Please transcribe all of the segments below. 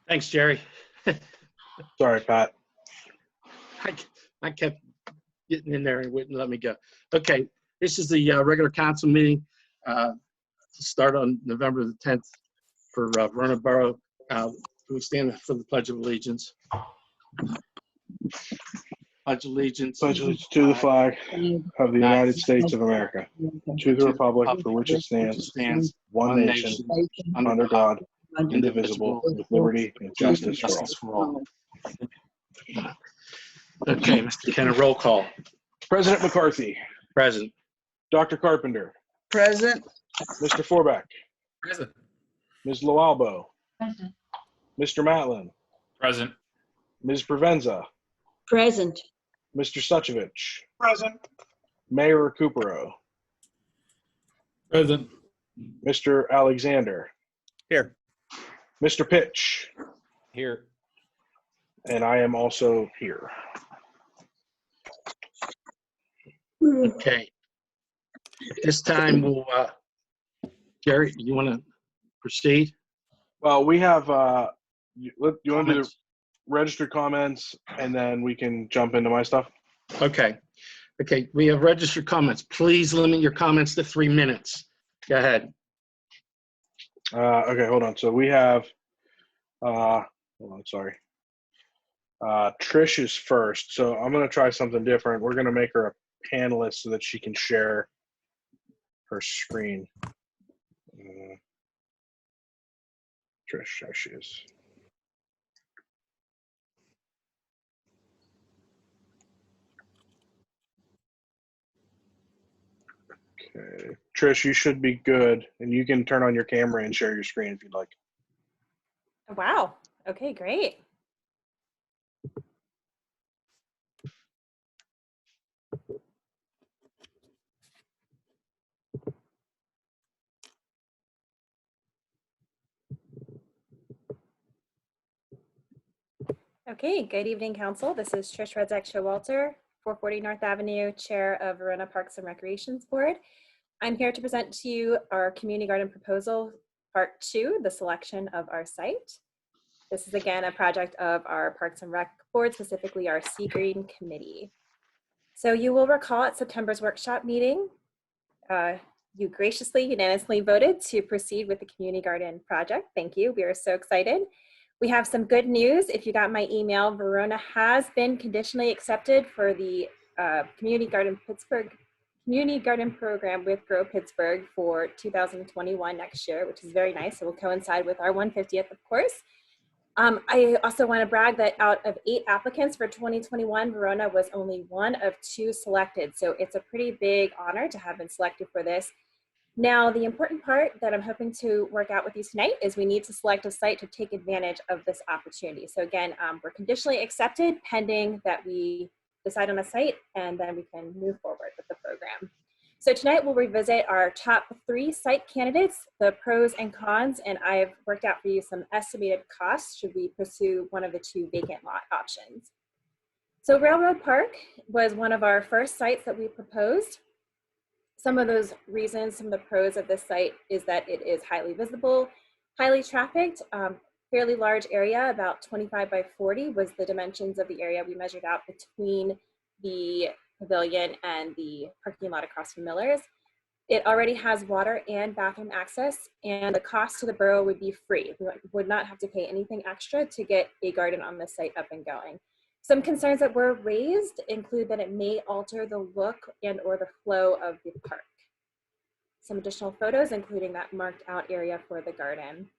Thanks, Jerry. Sorry, Pat. I kept getting in there and wouldn't let me go. Okay, this is the regular council meeting to start on November the 10th for Verona Borough. We stand for the Pledge of Allegiance. Pledge allegiance. Pledge allegiance to the flag of the United States of America, to the republic for which it stands, one nation, under God, indivisible, with liberty and justice for all. Okay, Mr. Kenner, roll call. President McCarthy. Present. Dr. Carpenter. Present. Mr. Forbeck. Present. Ms. Loalbo. Present. Mr. Matlin. Present. Ms. Provenza. Present. Mr. Suchevich. Present. Mayor Recupero. Present. Mr. Alexander. Here. Mr. Pitch. Here. And I am also here. Okay. At this time, we'll, Jerry, you want to proceed? Well, we have, you want to do the registered comments and then we can jump into my stuff? Okay. Okay, we have registered comments. Please limit your comments to 3 minutes. Go ahead. Okay, hold on. So we have, hold on, sorry. Trish is first. So I'm going to try something different. We're going to make her a panelist so that she can share her screen. Trish, there she is. Okay. Trish, you should be good. And you can turn on your camera and share your screen if you'd like. Wow. Okay, great. Okay, good evening, Council. This is Trish Redzak-Showalter, 440 North Avenue, Chair of Verona Parks and Recreations Board. I'm here to present to you our Community Garden Proposal, Part 2, the selection of our site. This is again a project of our Parks and Rec Board, specifically our Sea Green Committee. So you will recall at September's workshop meeting, you graciously, unanimously voted to proceed with the Community Garden project. Thank you, we are so excited. We have some good news. If you got my email, Verona has been conditionally accepted for the Community Garden Program with Grow Pittsburgh for 2021 next year, which is very nice. It will coincide with our 150th, of course. I also want to brag that out of 8 applicants for 2021, Verona was only one of 2 selected. So it's a pretty big honor to have been selected for this. Now, the important part that I'm hoping to work out with you tonight is we need to select a site to take advantage of this opportunity. So again, we're conditionally accepted pending that we decide on a site, and then we can move forward with the program. So tonight we'll revisit our top 3 site candidates, the pros and cons, and I've worked out for you some estimated costs should we pursue one of the 2 vacant lot options. So Railroad Park was one of our first sites that we proposed. Some of those reasons, some of the pros of this site is that it is highly visible, highly trafficked, fairly large area, about 25 by 40 was the dimensions of the area we measured out between the pavilion and the parking lot across from Miller's. It already has water and bathroom access, and the cost to the borough would be free. We would not have to pay anything extra to get a garden on the site up and going. Some concerns that were raised include that it may alter the look and or the flow of the park. Some additional photos, including that marked out area for the garden.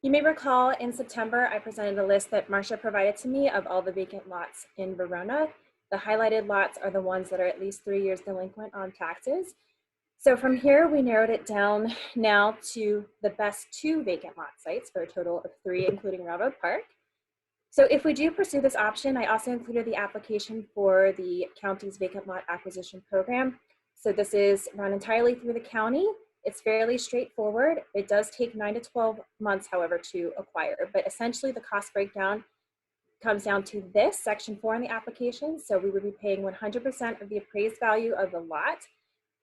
You may recall in September, I presented a list that Marcia provided to me of all the vacant lots in Verona. The highlighted lots are the ones that are at least 3 years delinquent on taxes. So from here, we narrowed it down now to the best 2 vacant lot sites for a total of 3, including Railroad Park. So if we do pursue this option, I also included the application for the county's vacant lot acquisition program. So this is run entirely through the county. It's fairly straightforward. It does take 9 to 12 months, however, to acquire, but essentially the cost breakdown comes down to this, section 4 in the application. So we would be paying 100% of the appraised value of the lot,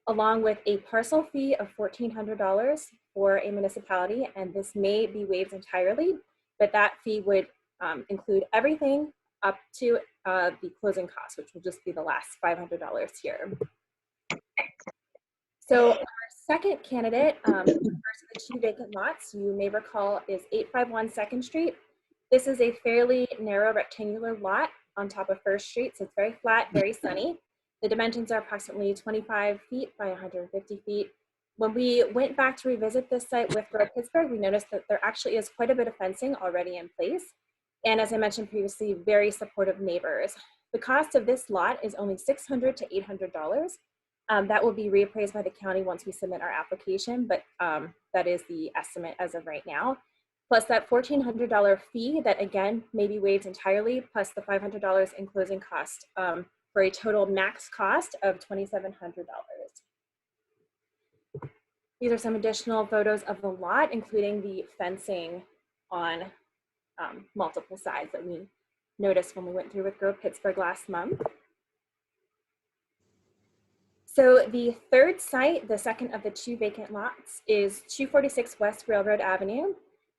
along with a parcel fee of $1,400 for a municipality. And this may be waived entirely, but that fee would include everything up to the closing costs, which will just be the last $500 here. So our second candidate, the first of the 2 vacant lots, you may recall, is 851 2nd Street. This is a fairly narrow rectangular lot on top of First Street, so it's very flat, very sunny. The dimensions are approximately 25 feet by 150 feet. When we went back to revisit this site with Grow Pittsburgh, we noticed that there actually is quite a bit of fencing already in place. And as I mentioned previously, very supportive neighbors. The cost of this lot is only $600 to $800. That will be reappraised by the county once we submit our application, but that is the estimate as of right now. Plus that $1,400 fee that again may be waived entirely, plus the $500 in closing cost for a total max cost of $2,700. These are some additional photos of the lot, including the fencing on multiple sides that we noticed when we went through with Grow Pittsburgh last month. So the third site, the second of the 2 vacant lots, is 246 West Railroad Avenue.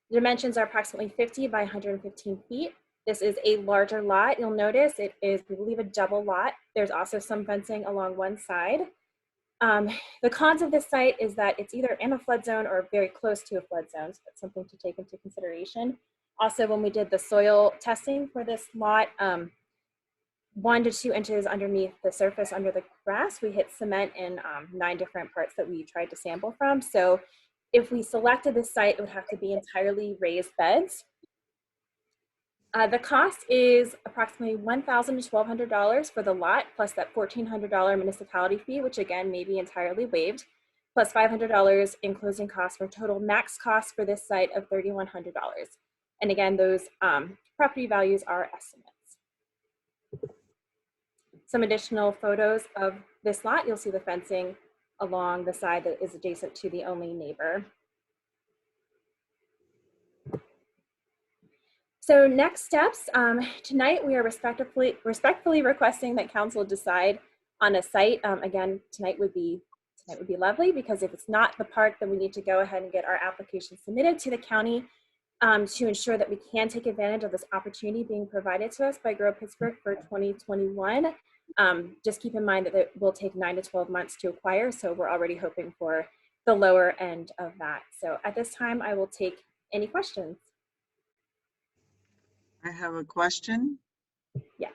The dimensions are approximately 50 by 115 feet. This is a larger lot. You'll notice it is, we believe, a double lot. There's also some fencing along one side. The cons of this site is that it's either in a flood zone or very close to a flood zone, so that's something to take into consideration. Also, when we did the soil testing for this lot, 1 to 2 inches underneath the surface under the grass, we hit cement in 9 different parts that we tried to sample from. So if we selected this site, it would have to be entirely raised beds. The cost is approximately $1,000 to $1,200 for the lot, plus that $1,400 municipality fee, which again may be entirely waived, plus $500 in closing costs for total max cost for this site of $3,100. And again, those property values are estimates. Some additional photos of this lot. You'll see the fencing along the side that is adjacent to the only neighbor. So next steps, tonight we are respectfully requesting that council decide on a site. Again, tonight would be lovely, because if it's not the park, then we need to go ahead and get our application submitted to the county to ensure that we can take advantage of this opportunity being provided to us by Grow Pittsburgh for 2021. Just keep in mind that it will take 9 to 12 months to acquire, so we're already hoping for the lower end of that. So at this time, I will take any questions. I have a question. Yes.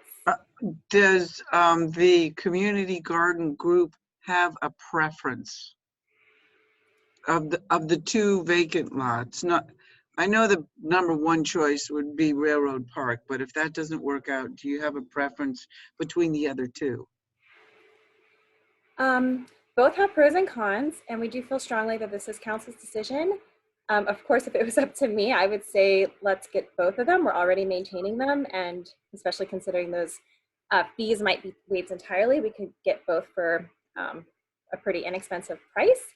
Does the community garden group have a preference of the 2 vacant lots? I know the #1 choice would be Railroad Park, but if that doesn't work out, do you have a preference between the other 2? Both have pros and cons, and we do feel strongly that this is council's decision. Of course, if it was up to me, I would say let's get both of them. We're already maintaining them, and especially considering those fees might be waived entirely, we could get both for a pretty inexpensive price.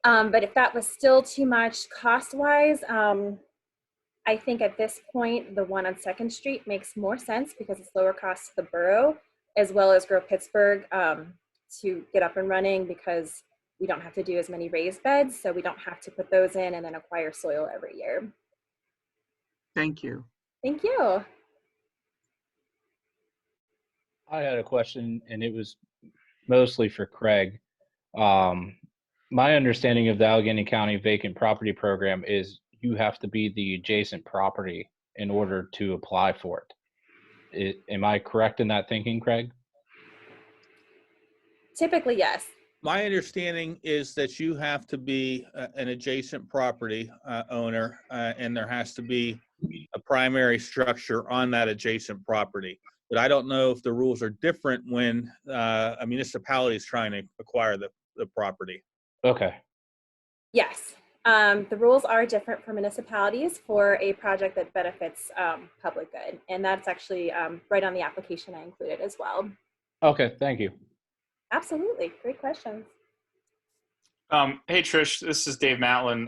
But if that was still too much cost-wise, I think at this point, the one on 2nd Street makes more sense because it's lower cost to the borough, as well as Grow Pittsburgh to get up and running, because we don't have to do as many raised beds, so we don't have to put those in and then acquire soil every year. Thank you. Thank you. I had a question, and it was mostly for Craig. My understanding of the Allegheny County Vacant Property Program is you have to be the adjacent property in order to apply for it. Am I correct in that thinking, Craig? Typically, yes. My understanding is that you have to be an adjacent property owner, and there has to be a primary structure on that adjacent property. But I don't know if the rules are different when a municipality is trying to acquire the property. Okay. Yes. The rules are different for municipalities for a project that benefits public good. And that's actually right on the application I included as well. Okay, thank you. Absolutely. Great questions. Hey, Trish, this is Dave Matlin.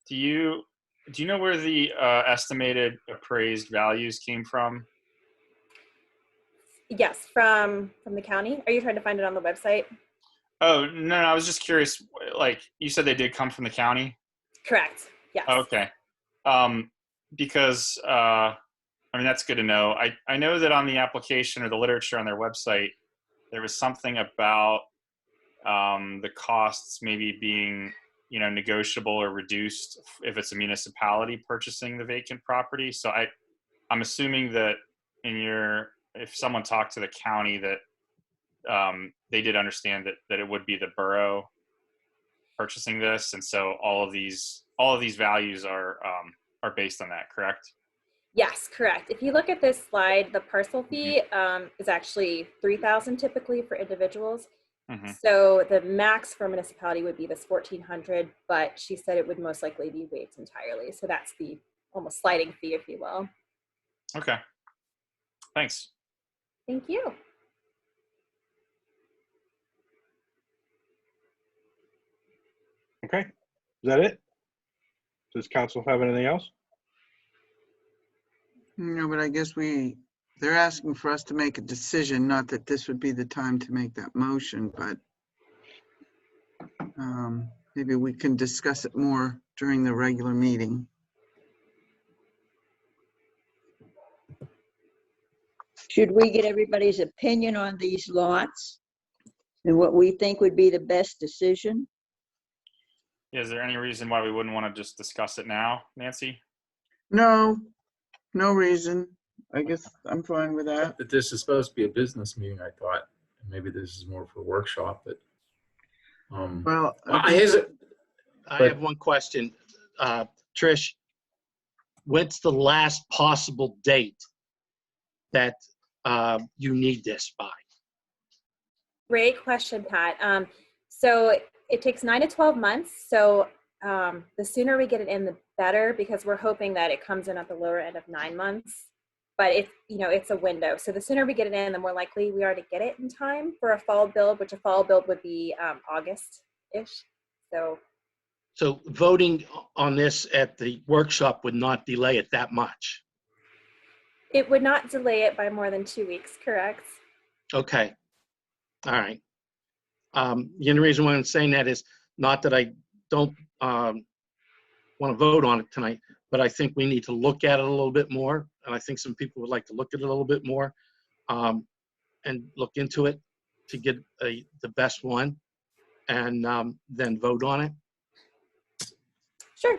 Do you know where the estimated appraised values came from Yes, from the county. Are you trying to find it on the website? Oh, no, I was just curious. Like you said, they did come from the county. Correct. Yes. Okay. Because I mean, that's good to know. I know that on the application or the literature on their website, there was something about the costs maybe being, negotiable or reduced if it's a municipality purchasing the vacant property. So I'm assuming that if someone talked to the county that they did understand that it would be the borough purchasing this, and so all of these values are based on that, correct? Yes, correct. If you look at this slide, the parcel fee is actually $3,000 typically for individuals. Mm-hmm. So the max for municipality would be this $1,400, but she said it would most likely be waived entirely. So that's the almost sliding fee, if you will. Okay. Thanks. Thank you. Okay, is that it? Does council have anything else? No, but I guess they're asking for us to make a decision, not that this would be the time to make that motion, but maybe we can discuss it more during the regular meeting. Should we get everybody's opinion on these lots and what we think would be the best decision? Is there any reason why we wouldn't want to just discuss it now, Nancy? No reason. I guess I'm fine with that. That this is supposed to be a business meeting, I thought. Maybe this is more for a workshop, but. Well, I have one question. Trish, what's the last possible date that you need this by? Great question, Pat. So it takes 9 to 12 months. So the sooner we get it in, the better, because we're hoping that it comes in at the lower end of 9 months. But it's a window. So the sooner we get it in, the more likely we are to get it in time for a fall build, which a fall build would be August-ish. So voting on this at the workshop would not delay it that much? It would not delay it by more than 2 weeks, correct? Okay. All right. The only reason why I'm saying that is not that I don't want to vote on it tonight, but I think we need to look at it a little bit more. And I think some people would like to look at it a little bit more and look into it to get the best one and then vote on it. Sure.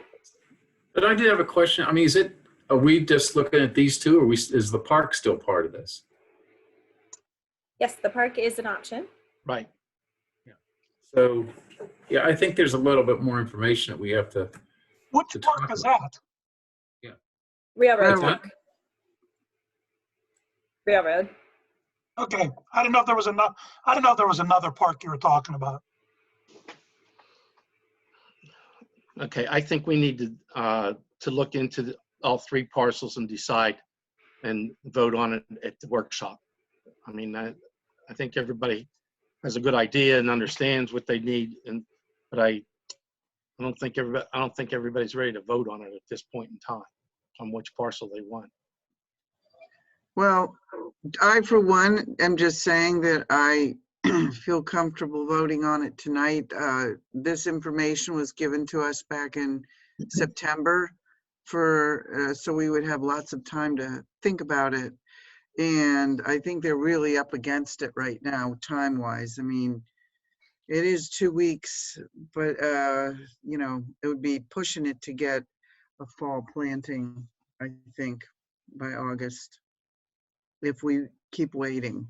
But I did have a question. I mean, are we just looking at these two, or is the park still part of this? Yes, the park is an option. Right. Yeah. So, yeah, I think there's a little bit more information that we have to. Which park is that? Yeah. Railroad. Railroad. Railroad. Okay, I didn't know if there was another park you were talking about. Okay, I think we need to look into all three parcels and decide and vote on it at the workshop. I mean, I think everybody has a good idea and understands what they need, but I don't think everybody's ready to vote on it at this point in time on which parcel they want. Well, I, for one, am just saying that I feel comfortable voting on it tonight. This information was given to us back in September so we would have lots of time to think about it. And I think they're really up against it right now, time-wise. I mean, it is 2 weeks, but, it would be pushing it to get a fall planting, I think, by August, if we keep waiting.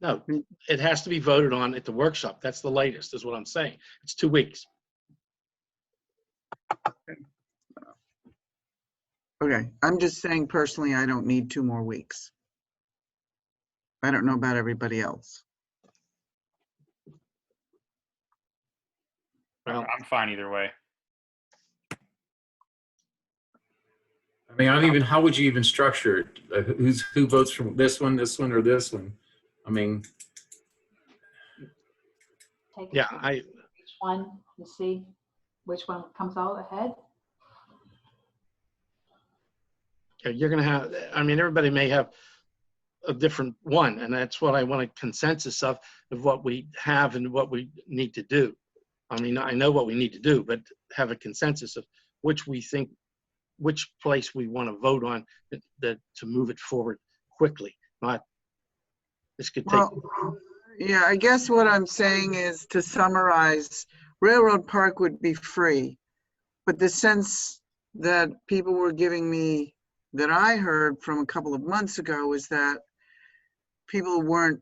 No, it has to be voted on at the workshop. That's the latest, is what I'm saying. It's 2 weeks. Okay, I'm just saying personally, I don't need 2 more weeks. I don't know about everybody else. Well, I'm fine either way. I mean, how would you even structure it? Who votes for this one, or this one? I mean, yeah, each one to see which one comes out ahead. you're going to have, I mean, everybody may have a different one, and that's what I want a consensus of what we have and what we need to do. I mean, I know what we need to do, but have a consensus of which place we want to vote on that to move it forward quickly. Not this could take. Well, yeah, I guess what I'm saying is, to summarize, Railroad Park would be free, but the sense that people were giving me, that I heard from a couple of months ago, is that people weren't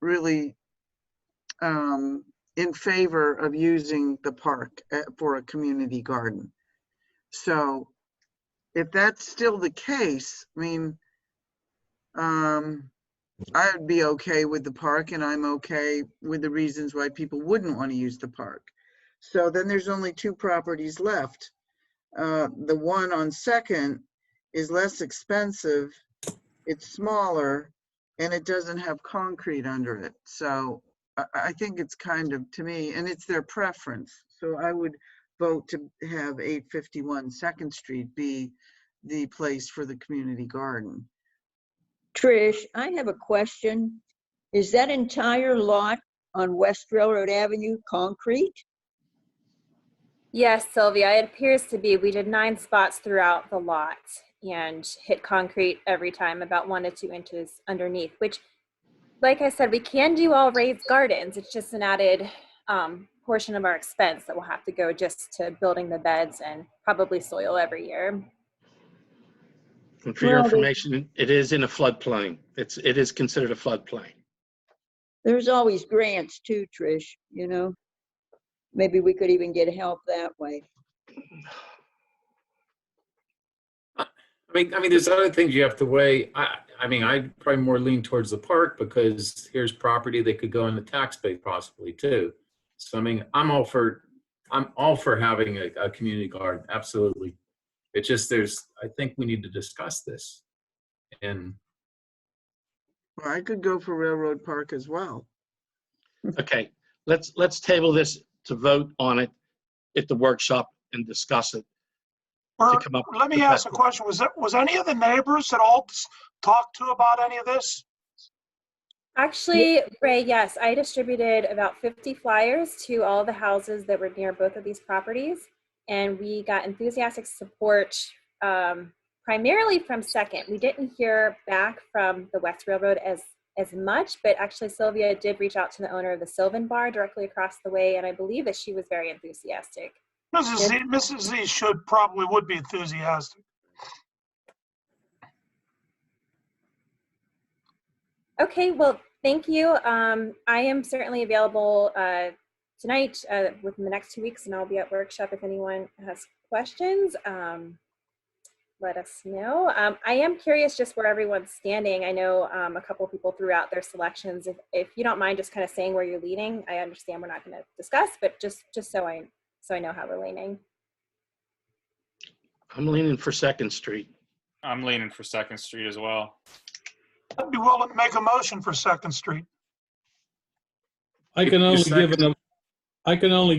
really in favor of using the park for a community garden. So if that's still the case, I mean, I'd be okay with the park, and I'm okay with the reasons why people wouldn't want to use the park. So then there's only two properties left. The one on Second is less expensive, it's smaller, and it doesn't have concrete under it. So I think it's kind of, to me, and it's their preference. So I would vote to have 851 Second Street be the place for the community garden. Trish, I have a question. Is that entire lot on West Railroad Avenue concrete? Yes, Sylvia, it appears to be. We did 9 spots throughout the lot and hit concrete every time, about 1 to 2 inches underneath, which, like I said, we can do all raised gardens. It's just an added portion of our expense that will have to go just to building the beds and probably soil every year. And for your information, it is in a floodplain. It is considered a floodplain. There's always grants too, Trish, you know? Maybe we could even get help that way. I mean, there's other things you have to weigh. I mean, I probably more lean towards the park because here's property that could go in the tax base possibly too. So I mean, I'm all for having a community garden. Absolutely. It's just I think we need to discuss this. And Well, I could go for Railroad Park as well. Okay, let's table this to vote on it at the workshop and discuss it. Bert, come up let me with ask a that. question. Was any of the neighbors at all talked to about any of this? Actually, Ray, yes, I distributed about 50 flyers to all the houses that were near both of these properties, and we got enthusiastic support primarily from Second. We didn't hear back from the West Railroad as much, but actually Sylvia did reach out to the owner of the Sylvan Bar directly across the way, and I believe that she was very enthusiastic. Mrs. Z probably would be enthusiastic. Okay, well, thank you. I am certainly available tonight within the next 2 weeks, and I'll be at workshop if anyone has questions. Let us know. I am curious just where everyone's standing. I know a couple of people threw out their selections. If you don't mind just kind of saying where you're leaning, I understand we're not going to discuss, but just so I know how we're leaning. I'm leaning for Second Street. I'm leaning for Second Street as well. I'd be willing to make a motion for Second Street. I can only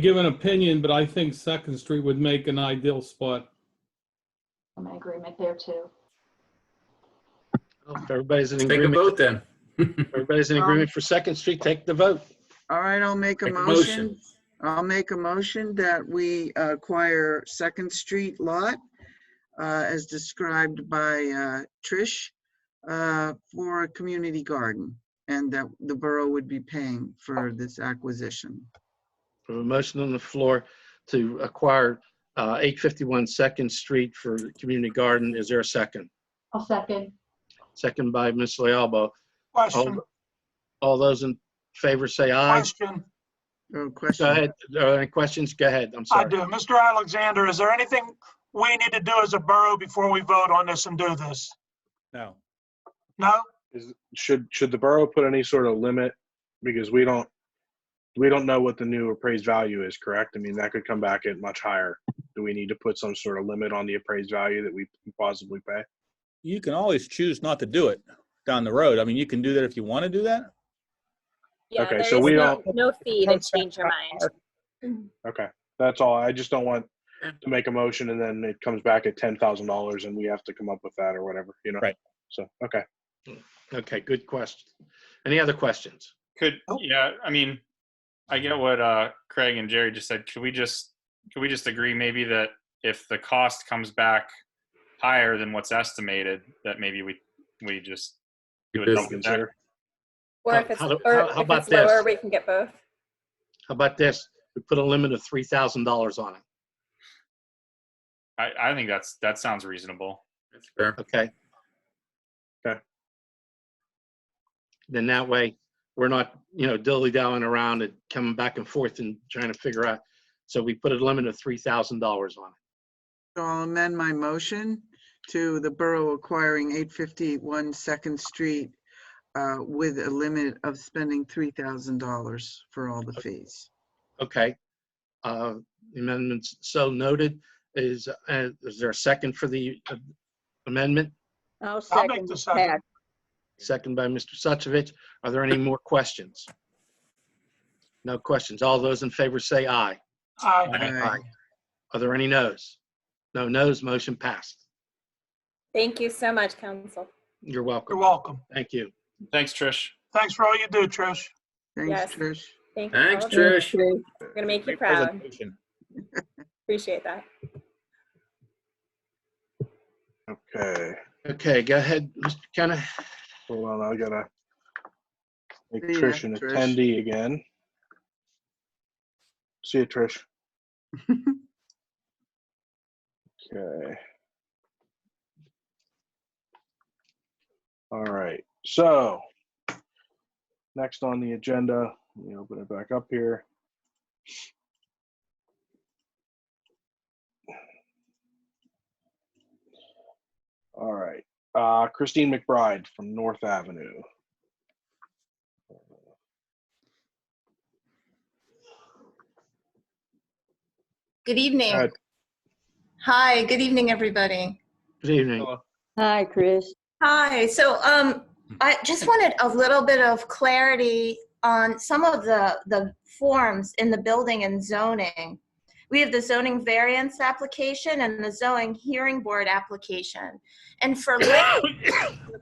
give an opinion, but I think Second Street would make an ideal spot. I'm in agreement there too. Well, if everybody's in take a agreement, vote then. everybody's in agreement for Second Street, take the vote. All right, I'll make a motion. I'll make a motion that we acquire Second Street lot as described by Trish for a community garden, and that the borough would be paying for this acquisition. We have a motion on the floor to acquire 851 Second Street for the community garden. Is there a second? I'll second. Second by Ms. Lealbo. Question. All those in favor say aye. Question. Oh, question. Go ahead. Are there any questions? Go ahead. I'm sorry. I do. Mr. Alexander, is there anything we need to do as a borough before we vote on this and do this? No. No? Should the borough put any sort of limit? Because we don't know what the new appraised value is, correct? I mean, that could come back at much higher. Do we need to put some sort of limit on the appraised value that we can possibly pay? You can always choose not to do it down the road. I mean, you can do that if you want to do that. Yeah, Okay, there so is we no fee to change your mind. Okay, that's all. I just don't want to make a motion and then it comes back at $10,000 and we have to come up with that or whatever, you know? Right. So, okay. Okay, good question. Any other questions? Yeah, I mean, I get what Craig and Jerry just said. Could we just agree maybe that if the cost comes back higher than what's estimated, that maybe we just do a double check? Or if it's, How if about it's lower, this? we can get both. How about this? We put a limit of $3,000 on it. I think that sounds reasonable. That's fair. Okay. Okay. Then that way we're not, dilly-dallying around and coming back and forth and trying to figure out. So we put a limit of $3,000 on it. So I'll amend my motion to the borough acquiring 851 Second Street with a limit of spending $3,000 for all the fees. Okay. Amendments so noted. Is there a second for the amendment? I'll I'll second make the Pat. second. Second by Mr. Suchovich. Are there any more questions? No questions. All those in favor say aye. Aye. Aye. Are there any noes? No noes, motion passed. Thank you so much, Council. You're welcome. You're welcome. Thank you. Thanks, Trish. Thanks for all you do, Trish. Thanks, Yes. Trish. Thank you. Thanks, all of you. Trish. We're gonna make you Great proud. presentation. Appreciate that. Okay, Okay, go ahead, Mr. Kenna. hold on, I gotta make See ya, Trish an Trish. attendee again. See you, Trish. Okay. All right, so next on the agenda, let me open it back up here. All right, Christine McBride from North Avenue. Good evening. Go ahead. Hi, good evening, everybody. Good evening. Hi, Chris. Hi, so I just wanted a little bit of clarity on some of the forms in the building and zoning. We have the zoning variance application and the zoning hearing board application. And for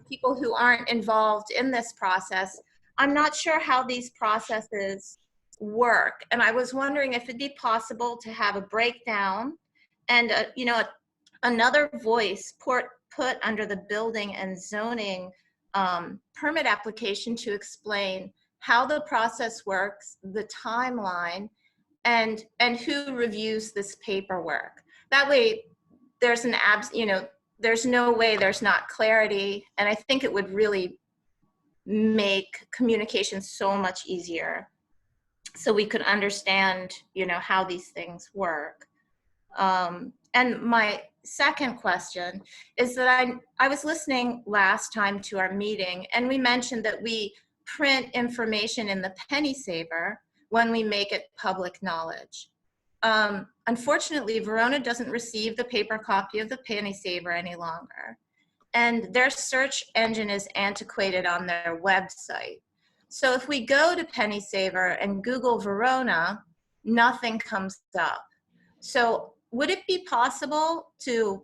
people who aren't involved in this process, I'm not sure how these processes work. And I was wondering if it'd be possible to have a breakdown and, another voice put under the building and zoning permit application to explain how the process works, the timeline, and who reviews this paperwork. That way, there's there's no way there's not clarity, and I think it would really make communication so much easier, so we could understand, how these things work. And my second question is that I was listening last time to our meeting, and we mentioned that we print information in the Penny Saver when we make it public knowledge. Unfortunately, Verona doesn't receive the paper copy of the Penny Saver any longer, and their search engine is antiquated on their website. So if we go to Penny Saver and Google Verona, nothing comes up. So would it be possible to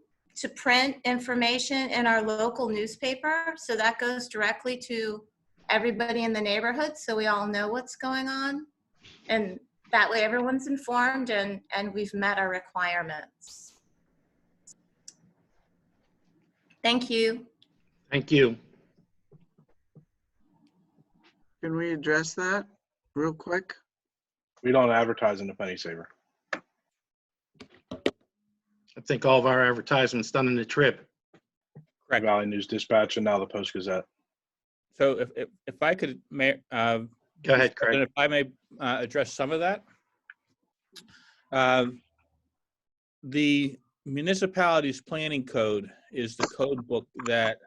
print information in our local newspaper so that goes directly to everybody in the neighborhood so we all know what's going on? And that way everyone's informed and we've met our requirements. Thank you. Thank you. Can we address that real quick? We don't advertise in the Penny Saver. I think all of our advertisements done in the Trib. Correct. Valley News Dispatch and now the Post Gazette. So if I could, Go ahead, Craig. if I may address some of that. The municipality's planning code is the code book that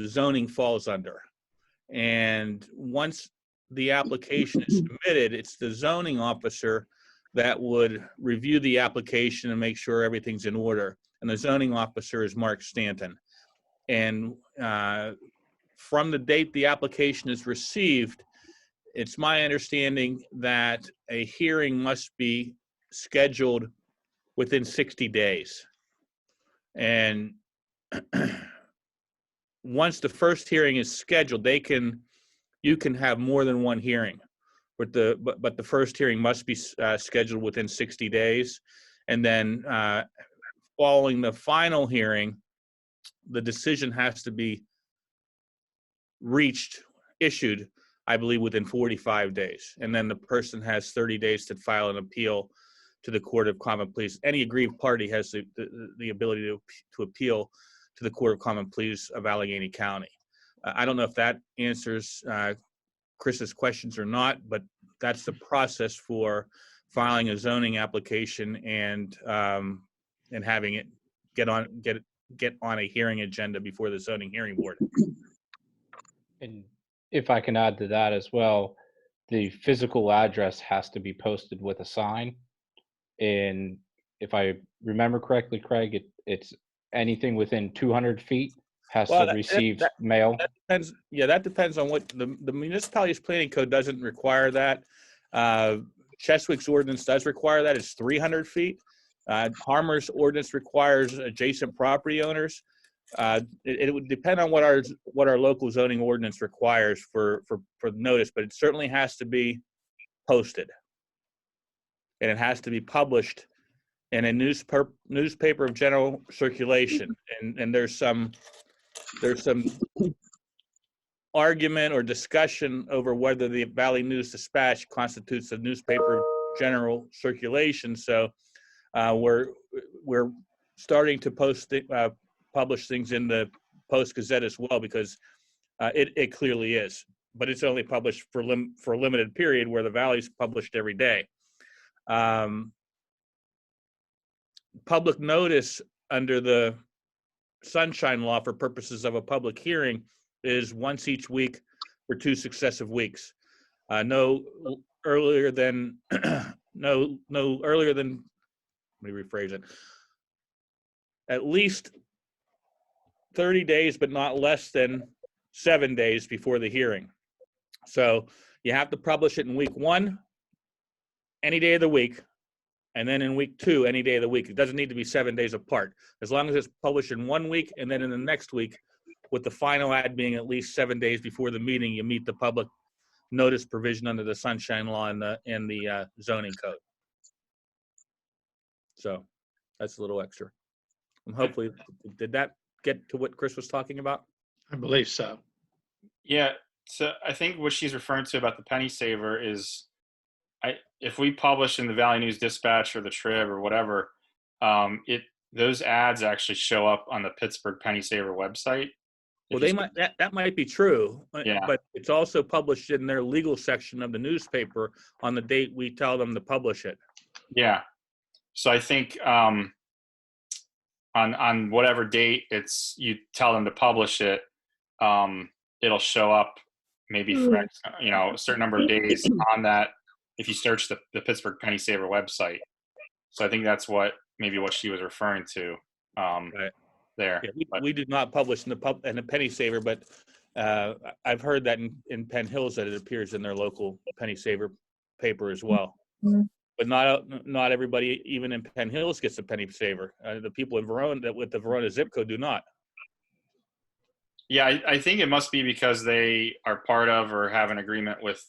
zoning falls under. And once the application is submitted, it's the zoning officer that would review the application and make sure everything's in order. And the zoning officer is Mark Stanton. And from the date the application is received, it's my understanding that a hearing must be scheduled within 60 days. And once the first hearing is scheduled, you can have more than one hearing. But the first hearing must be scheduled within 60 days. And then following the final hearing, the decision has to be issued, I believe, within 45 days. And then the person has 30 days to file an appeal to the Court of Common Pleas. Any aggrieved party has the ability to appeal to the Court of Common Pleas of Allegheny County. I don't know if that answers Chris's questions or not, but that's the process for filing a zoning application and having it get on a hearing agenda before the zoning hearing board. And if I can add to that as well, the physical address has to be posted with a sign. And if I remember correctly, Craig, it's anything within 200 feet has to receive mail. That depends on what the municipality's planning code doesn't require that. Cheswick's ordinance does require that. It's 300 feet. Harmer's ordinance requires adjacent property owners. It would depend on what our local zoning ordinance requires for notice, but it certainly has to be posted, and it has to be published in a newspaper of general circulation. And there's some argument or discussion over whether the Valley News Dispatch constitutes a newspaper of general circulation. So we're starting to publish things in the Post Gazette as well, because it clearly is, but it's only published for a limited period, where the Valley's published every day. Public notice under the Sunshine Law for purposes of a public hearing is once each week for 2 successive weeks. No earlier than let me rephrase it. At least 30 days, but not less than 7 days before the hearing. So you have to publish it in week 1, any day of the week, and then in week 2, any day of the week. It doesn't need to be 7 days apart. As long as it's published in 1 week, and then in the next week, with the final ad being at least 7 days before the meeting, you meet the public notice provision under the Sunshine Law and the zoning code. So that's a little extra. And hopefully, did that get to what Chris was talking about? I believe so. Yeah. So I think what she's referring to about the penny saver is, if we publish in the Valley News Dispatch or the Trib or whatever, those ads actually show up on the Pittsburgh Penny Saver website. Well, that might be true, Yeah. But it's also published in their legal section of the newspaper on the date we tell them to publish it. Yeah. So I think on whatever date you tell them to publish it, it'll show up maybe for a certain number of days on that, if you search the Pittsburgh Penny Saver website. So I think that's what she was referring to Right. there. Yeah, we did not publish in the Penny Saver, but I've heard that in Penn Hills that it appears in their local Penny Saver paper as well. Mm-hmm. But not everybody, even in Penn Hills, gets a Penny Saver. The people in Verona with the Verona zip code do not. Yeah, I think it must be because they are part of or have an agreement with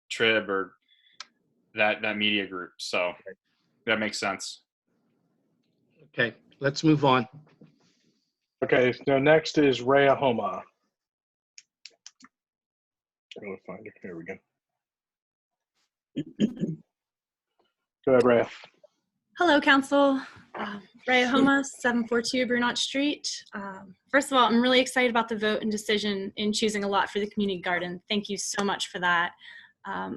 Trib or that media group. So that makes sense. Okay, let's move on. Okay, so next is Rhea Homa. I'm going to find her. Here we go. Go ahead, Rhea. Hello, Council. Rhea Homa, 742 Brunot Street. First of all, I'm really excited about the vote and decision in choosing a lot for the community garden. Thank you so much for that.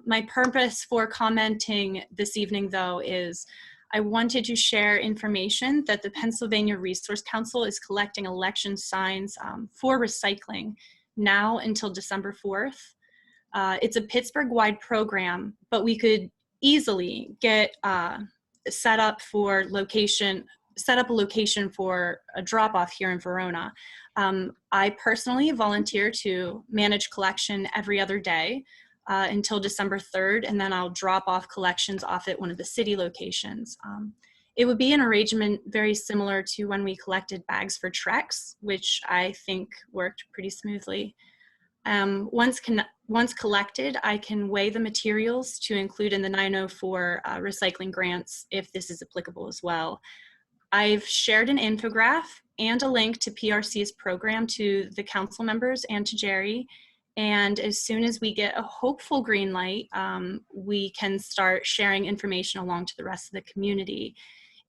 My purpose for commenting this evening, though, is I wanted to share information that the Pennsylvania Resource Council is collecting election signs for recycling now until December 4th. It's a Pittsburgh-wide program, but we could easily get set up a location for a drop-off here in Verona. I personally volunteer to manage collection every other day until December 3rd, and then I'll drop off collections off at one of the city locations. It would be an arrangement very similar to when we collected bags for Trex, which I think worked pretty smoothly. Once collected, I can weigh the materials to include in the 904 recycling grants if this is applicable as well. I've shared an infograph and a link to PRC's program to the council members and to Jerry. And as soon as we get a hopeful green light, we can start sharing information along to the rest of the community.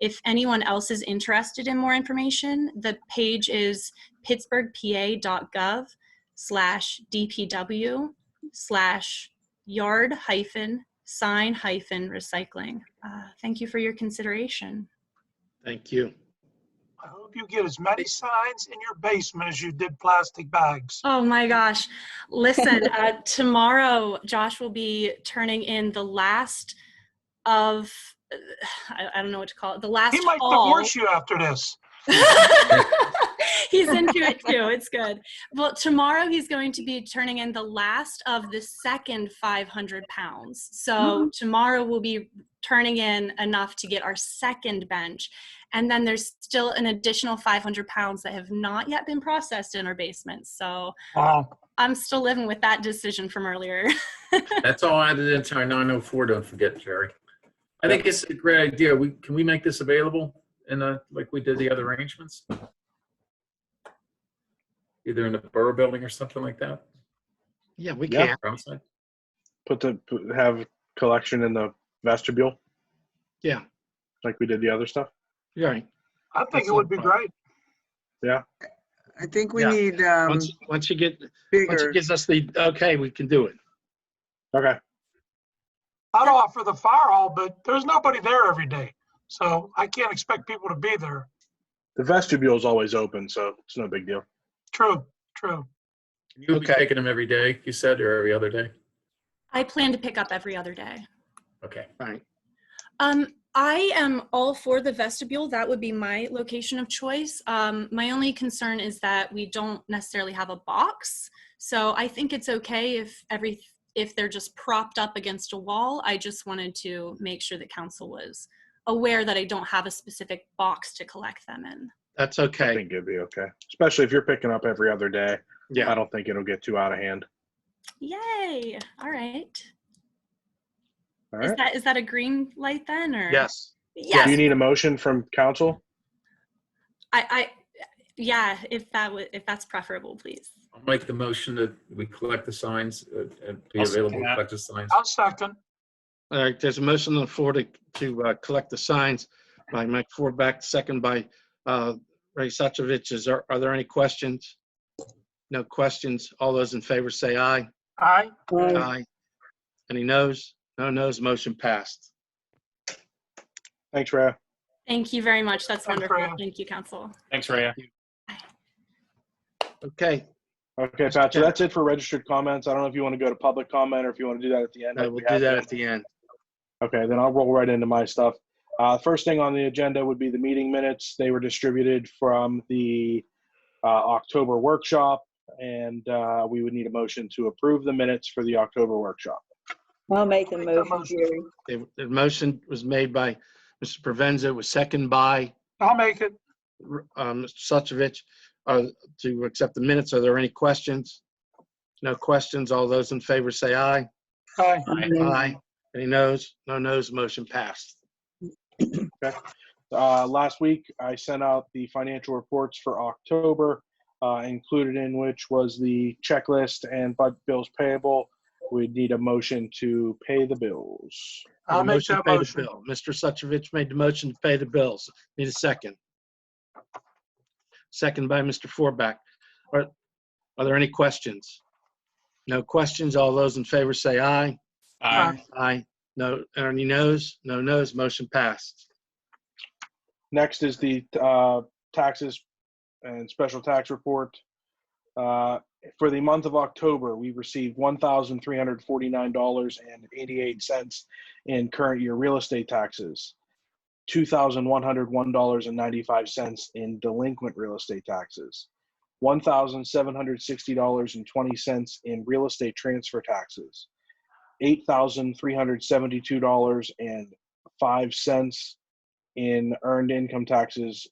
If anyone else is interested in more information, the page is pittsburghpa.gov/DPW/yard-sign-recycling. Thank you for your consideration. Thank you. I hope you get as many signs in your basement as you did plastic bags. Oh my gosh. Listen, tomorrow, Josh will be turning in the last of, I don't know what to call it, the last He might haul. divorce you after this. He's into it too. It's good. Well, tomorrow he's going to be turning in the last of the second 500 pounds. So tomorrow we'll be turning in enough to get our second bench. And then there's still an additional 500 pounds that have not yet been processed in our basement. So I'm still living with that decision from earlier. That's all added into our 904, don't forget, Jerry. I think it's a great idea. Can we make this available in like we did the other arrangements? Either in the borough building or something like that? Yeah, we can. Outside? Have collection in the vestibule? Yeah. Like we did the other stuff? You're right. I think it would be great. Yeah. I think we need once you get bigger. once it gives us the okay, we can do it. Okay. I'd offer the fire hall, but there's nobody there every day. So I can't expect people to be there. The vestibule is always open, so it's no big deal. True, true. You'll be picking them every day, you said, or every other day? I plan to pick up every other day. Okay. All right. I am all for the vestibule. That would be my location of choice. My only concern is that we don't necessarily have a box. So I think it's okay if they're just propped up against a wall. I just wanted to make sure that council was aware that I don't have a specific box to collect them in. That's okay. I think it'd be okay. Especially if you're picking up every other day. Yeah. I don't think it'll get too out of hand. Yay. All right. All right. Is that a green light then, or? Yes. Yes. Do you need a motion from council? Yeah, if that's preferable, please. I'll make the motion that we collect the signs and be I'll available second to that. collect the signs. I'll second. All right, there's a motion on the floor to collect the signs by Mike Forback, second by Ray Suchovich. Are there any questions? No questions. All those in favor say aye. Aye. Aye. Any noes? No noes. Motion passed. Thanks, Rhea. Thank you very much. That's Thanks, wonderful. Rhea. Thank you, council. Thanks, Rhea. Okay. Okay, Pat, so that's it for registered comments. I don't know if you want to go to public comment or if you want to do that at the end. We'll do that at the end. Okay, then I'll roll right into my stuff. First thing on the agenda would be the meeting minutes. They were distributed from the October workshop, and we would need a motion to approve the minutes for the October workshop. I'll make the motion, Jerry. The motion was made by Mr. Provenza, was seconded by I'll make it. Mr. Suchovich to accept the minutes. Are there any questions? No questions. All those in favor say aye. Aye. Aye. Any noes? No noes. Motion passed. Okay. Last week, I sent out the financial reports for October, included in which was the checklist and bills payable. We need a motion to pay the bills. I'll make Motion to that pay the motion. bill. Mr. Suchovich made the motion to pay the bills. Need a second. Second by Mr. Forback. Are there any questions? No questions. All those in favor say aye. Aye. Aye. No, any noes? No noes. Motion passed. Next is the taxes and special tax report. For the month of October, we received $1,349.88 in current year real estate taxes, $2,101.95 in delinquent real estate taxes, $1,760.20 in real estate transfer taxes, $8,372.05 in earned income taxes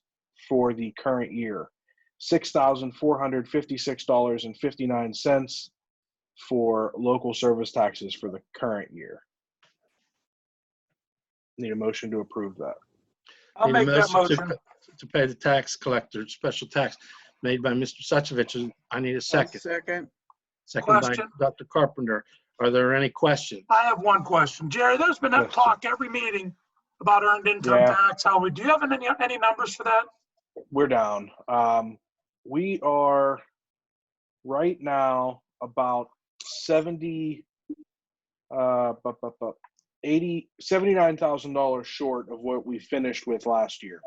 for the current year. $6,456.59 for local service taxes for the current year. Need a motion to approve that. I'll Need a make that motion. To pay the tax collector special tax made by Mr. Suchovich. I need a second. Second. Second by Question. Dr. Carpenter. Are there any questions? I have one question. Jerry, there's been Yes, talk every meeting about earned income Yeah. tax. Do you have any numbers for that? We're down. We are right now about 79,000 short of what we finished with last year.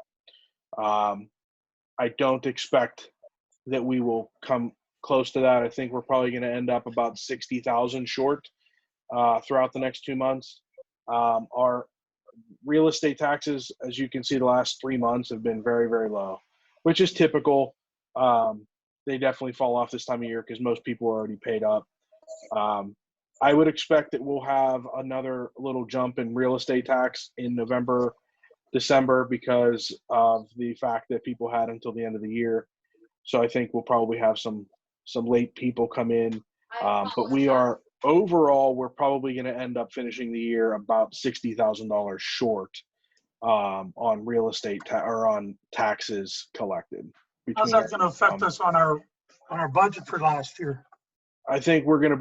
I don't expect that we will come close to that. I think we're probably going to end up about 60,000 short throughout the next 2 months. Our real estate taxes, as you can see, the last 3 months have been very, very low, which is typical. They definitely fall off this time of year because most people are already paid up. I would expect that we'll have another little jump in real estate tax in November, December, because of the fact that people had until the end of the year. So I think we'll probably have some late people come in. But we are overall, we're probably going to end up finishing the year about $60,000 short on real estate or on taxes collected. How's that going to affect us on our budget for last year? I think we're going to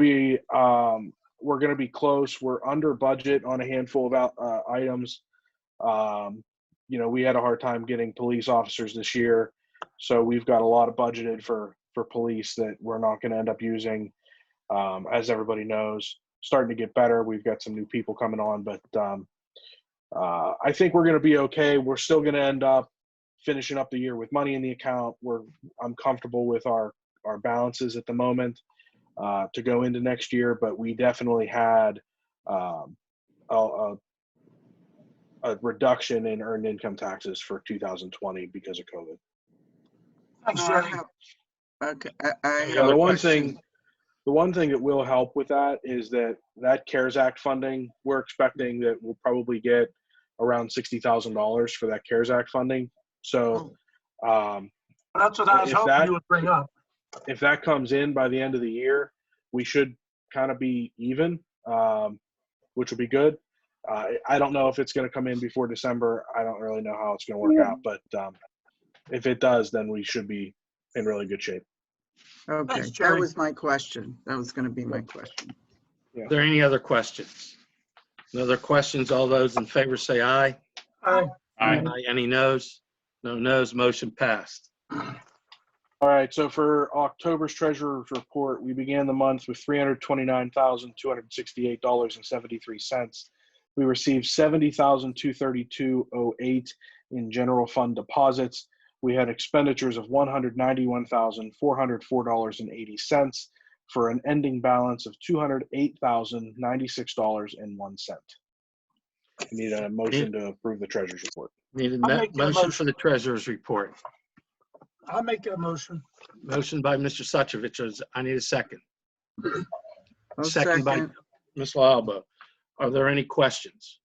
be close. We're under budget on a handful of items. We had a hard time getting police officers this year, so we've got a lot of budgeted for police that we're not going to end up using. As everybody knows, starting to get better. We've got some new people coming on, but I think we're going to be okay. We're still going to end up finishing up the year with money in the account. I'm comfortable with our balances at the moment to go into next year, but we definitely had a reduction in earned income taxes for 2020 because of COVID. Thanks, Jerry. Okay. The one thing that will help with that is that CARES Act funding, we're expecting that we'll probably get around $60,000 for that CARES Act funding. So that's what I was hoping you would bring up. If that comes in by the end of the year, we should kind of be even, which would be good. I don't know if it's going to come in before December. I don't really know how it's going to work out, but if it does, then we should be in really good shape. Okay, Thanks, Jerry. that was my question. That was going to be my question. Are there any other questions? No other questions? All those in favor say aye. Aye. Aye. Any noes? No noes. Motion passed. All right, so for October's treasurer's report, we began the month with $329,268.73. We received $70,232.08 in general fund deposits. We had expenditures of $191,404.80 for an ending balance of $208,096.01. We need a motion to approve the treasurer's report. Need a I'll make that motion for the treasurer's report. I'll make that motion. Motion by Mr. Suchovich. I need a second. Second. By Ms. Alba. Are there any questions?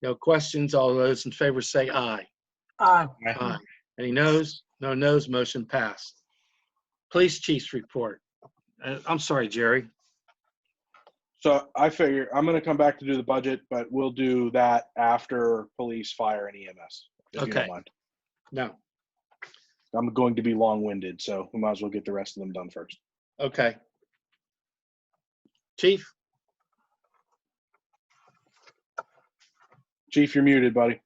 No questions. All those in favor say aye. Aye. Aye. Any noes? No noes. Motion passed. Police chief's report. I'm sorry, Jerry. So I figure I'm going to come back to do the budget, but we'll do that after police, fire, and EMS. If you don't mind. No. I'm going to be long-winded, so we might as well get the rest of them done first. Okay. Chief? Chief, you're muted, buddy.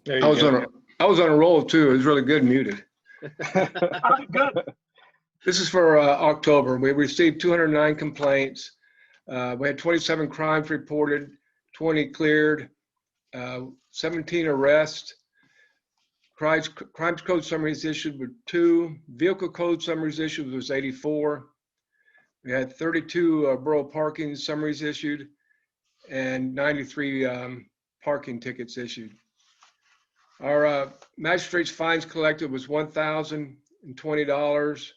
There you I was go. on a roll too. It was really good muted. Good. This is for October. We received 209 complaints. We had 27 crimes reported, 20 cleared, 17 arrests. Crimes code summaries issued were 2. Vehicle code summaries issued was 84. We had 32 borough parking summaries issued and 93 parking tickets issued. Our magistrate's fines collected was $1,020.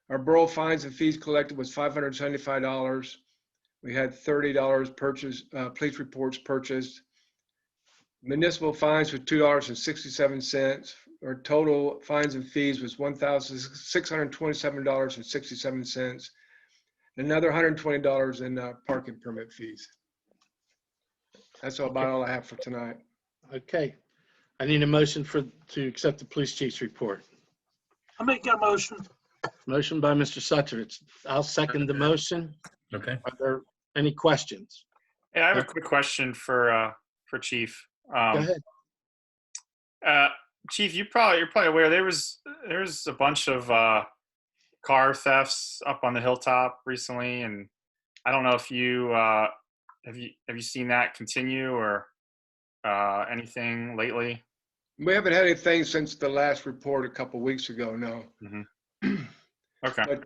Our borough fines and fees collected was $575. We had $30 purchased, police reports purchased. Municipal fines were $2.67. Our total fines and fees was $1,627.67. Another $120 in parking permit fees. That's about all I have for tonight. Okay. I need a motion to accept the police chief's report. I'll make that motion. Motion by Mr. Sutovich. I'll second the motion. Okay. Are there any questions? Yeah, I have a quick question for Chief. Go ahead. Chief, you're probably aware there was a bunch of car thefts up on the hilltop recently, and I don't know if you have you seen that continue or anything lately? We haven't had anything since the last report a couple weeks ago, no. Mm-hmm. Okay. But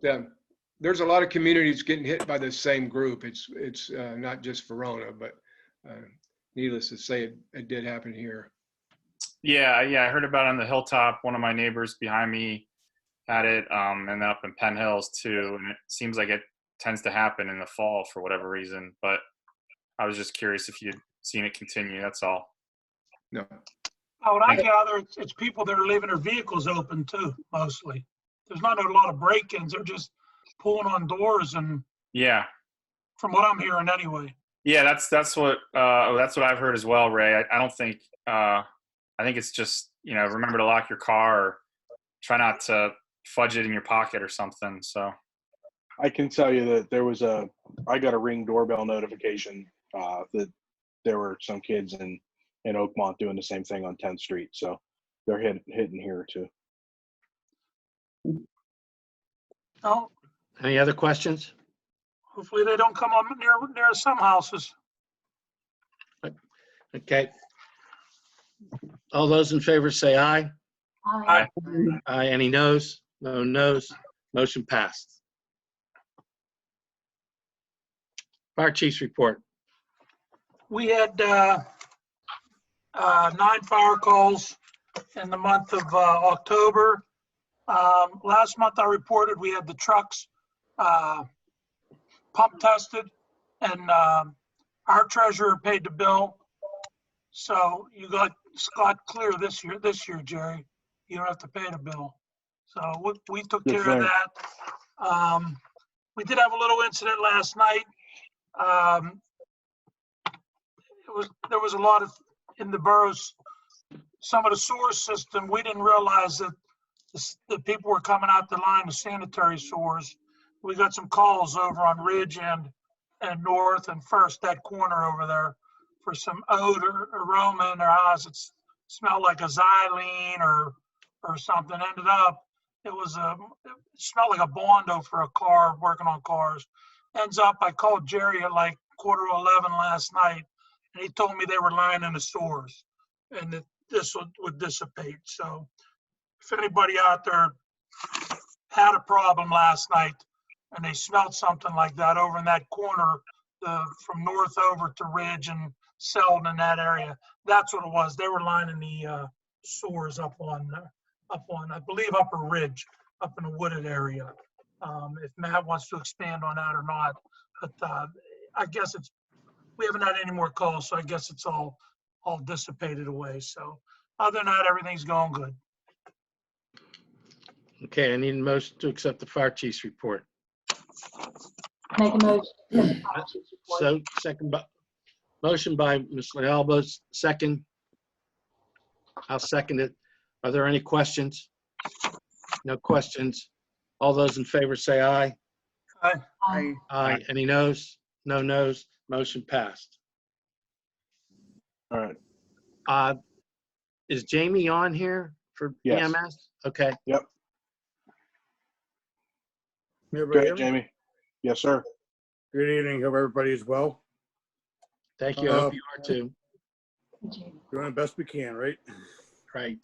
there's a lot of communities getting hit by the same group. It's not just Verona, but needless to say, it did happen here. Yeah, I heard about it on the hilltop. One of my neighbors behind me had it, and up in Penn Hills too. And it seems like it tends to happen in the fall for whatever reason. But I was just curious if you'd seen it continue. That's all. No. Oh, and I gather it's people that are leaving their vehicles open too, mostly. There's not a lot of break-ins. They're just pulling on doors, and Yeah. from what I'm hearing anyway. Yeah, that's what I've heard as well, Ray. I don't think I think it's just, remember to lock your car or try not to fudge it in your pocket or something. So I can tell you that I got a Ring doorbell notification that there were some kids in Oakmont doing the same thing on 10th Street. So they're hitting here too. Oh, Any other questions? hopefully they don't come up near some houses. Okay. All those in favor say aye. Aye. Aye. Any noes? No noes. Motion passed. Fire chief's report. We had 9 fire calls in the month of October. Last month I reported we had the trucks pump tested, and our treasurer paid the bill. So you got Scott clear this year, Jerry. You don't have to pay the bill. So we took care of that. We did have a little incident last night. There was a lot of, in the boroughs, some of the sewer system, we didn't realize that the people were coming out the line, the sanitary sewers. We got some calls over on Ridge and North and First, that corner over there, for some odor, aroma in their house. It smelled like a xylene or something. Ended up, it smelled like a Bondo for a car, working on cars. Ends up, I called Jerry at like 11:15 last night, and he told me they were lining the sewers and that this would dissipate. So if anybody out there had a problem last night and they smelled something like that over in that corner, from North over to Ridge and Selden in that area, that's what it was. They were lining the sewers up on, I believe, Upper Ridge, up in the wooded area. If Matt wants to expand on that or not, but I guess we haven't had any more calls, so I guess it's all dissipated away. So other than that, everything's going good. Okay, I need a motion to accept the fire chief's report. Make a motion. So motion by Ms. Lealba, second. I'll second it. Are there any questions? No questions. All those in favor say aye. Aye. Aye. Any noes? No noes. Motion passed. All right. Is Jamie on here for Yes. EMS? Okay. Yep. Go ahead, Jamie. Yes, sir. Good evening. Hope everybody is well. Thank you. I hope you are too. Doing the best we can, right? Right.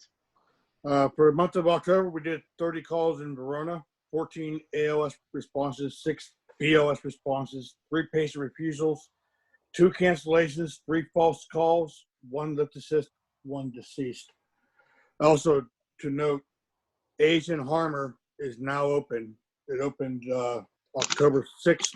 For the month of October, we did 30 calls in Verona, 14 ALS responses, 6 BLS responses, 3 patient refusals, 2 cancellations, 3 false calls, 1 lift assist, 1 deceased. Also to note, Agent Harmer is now open It opened October 6th.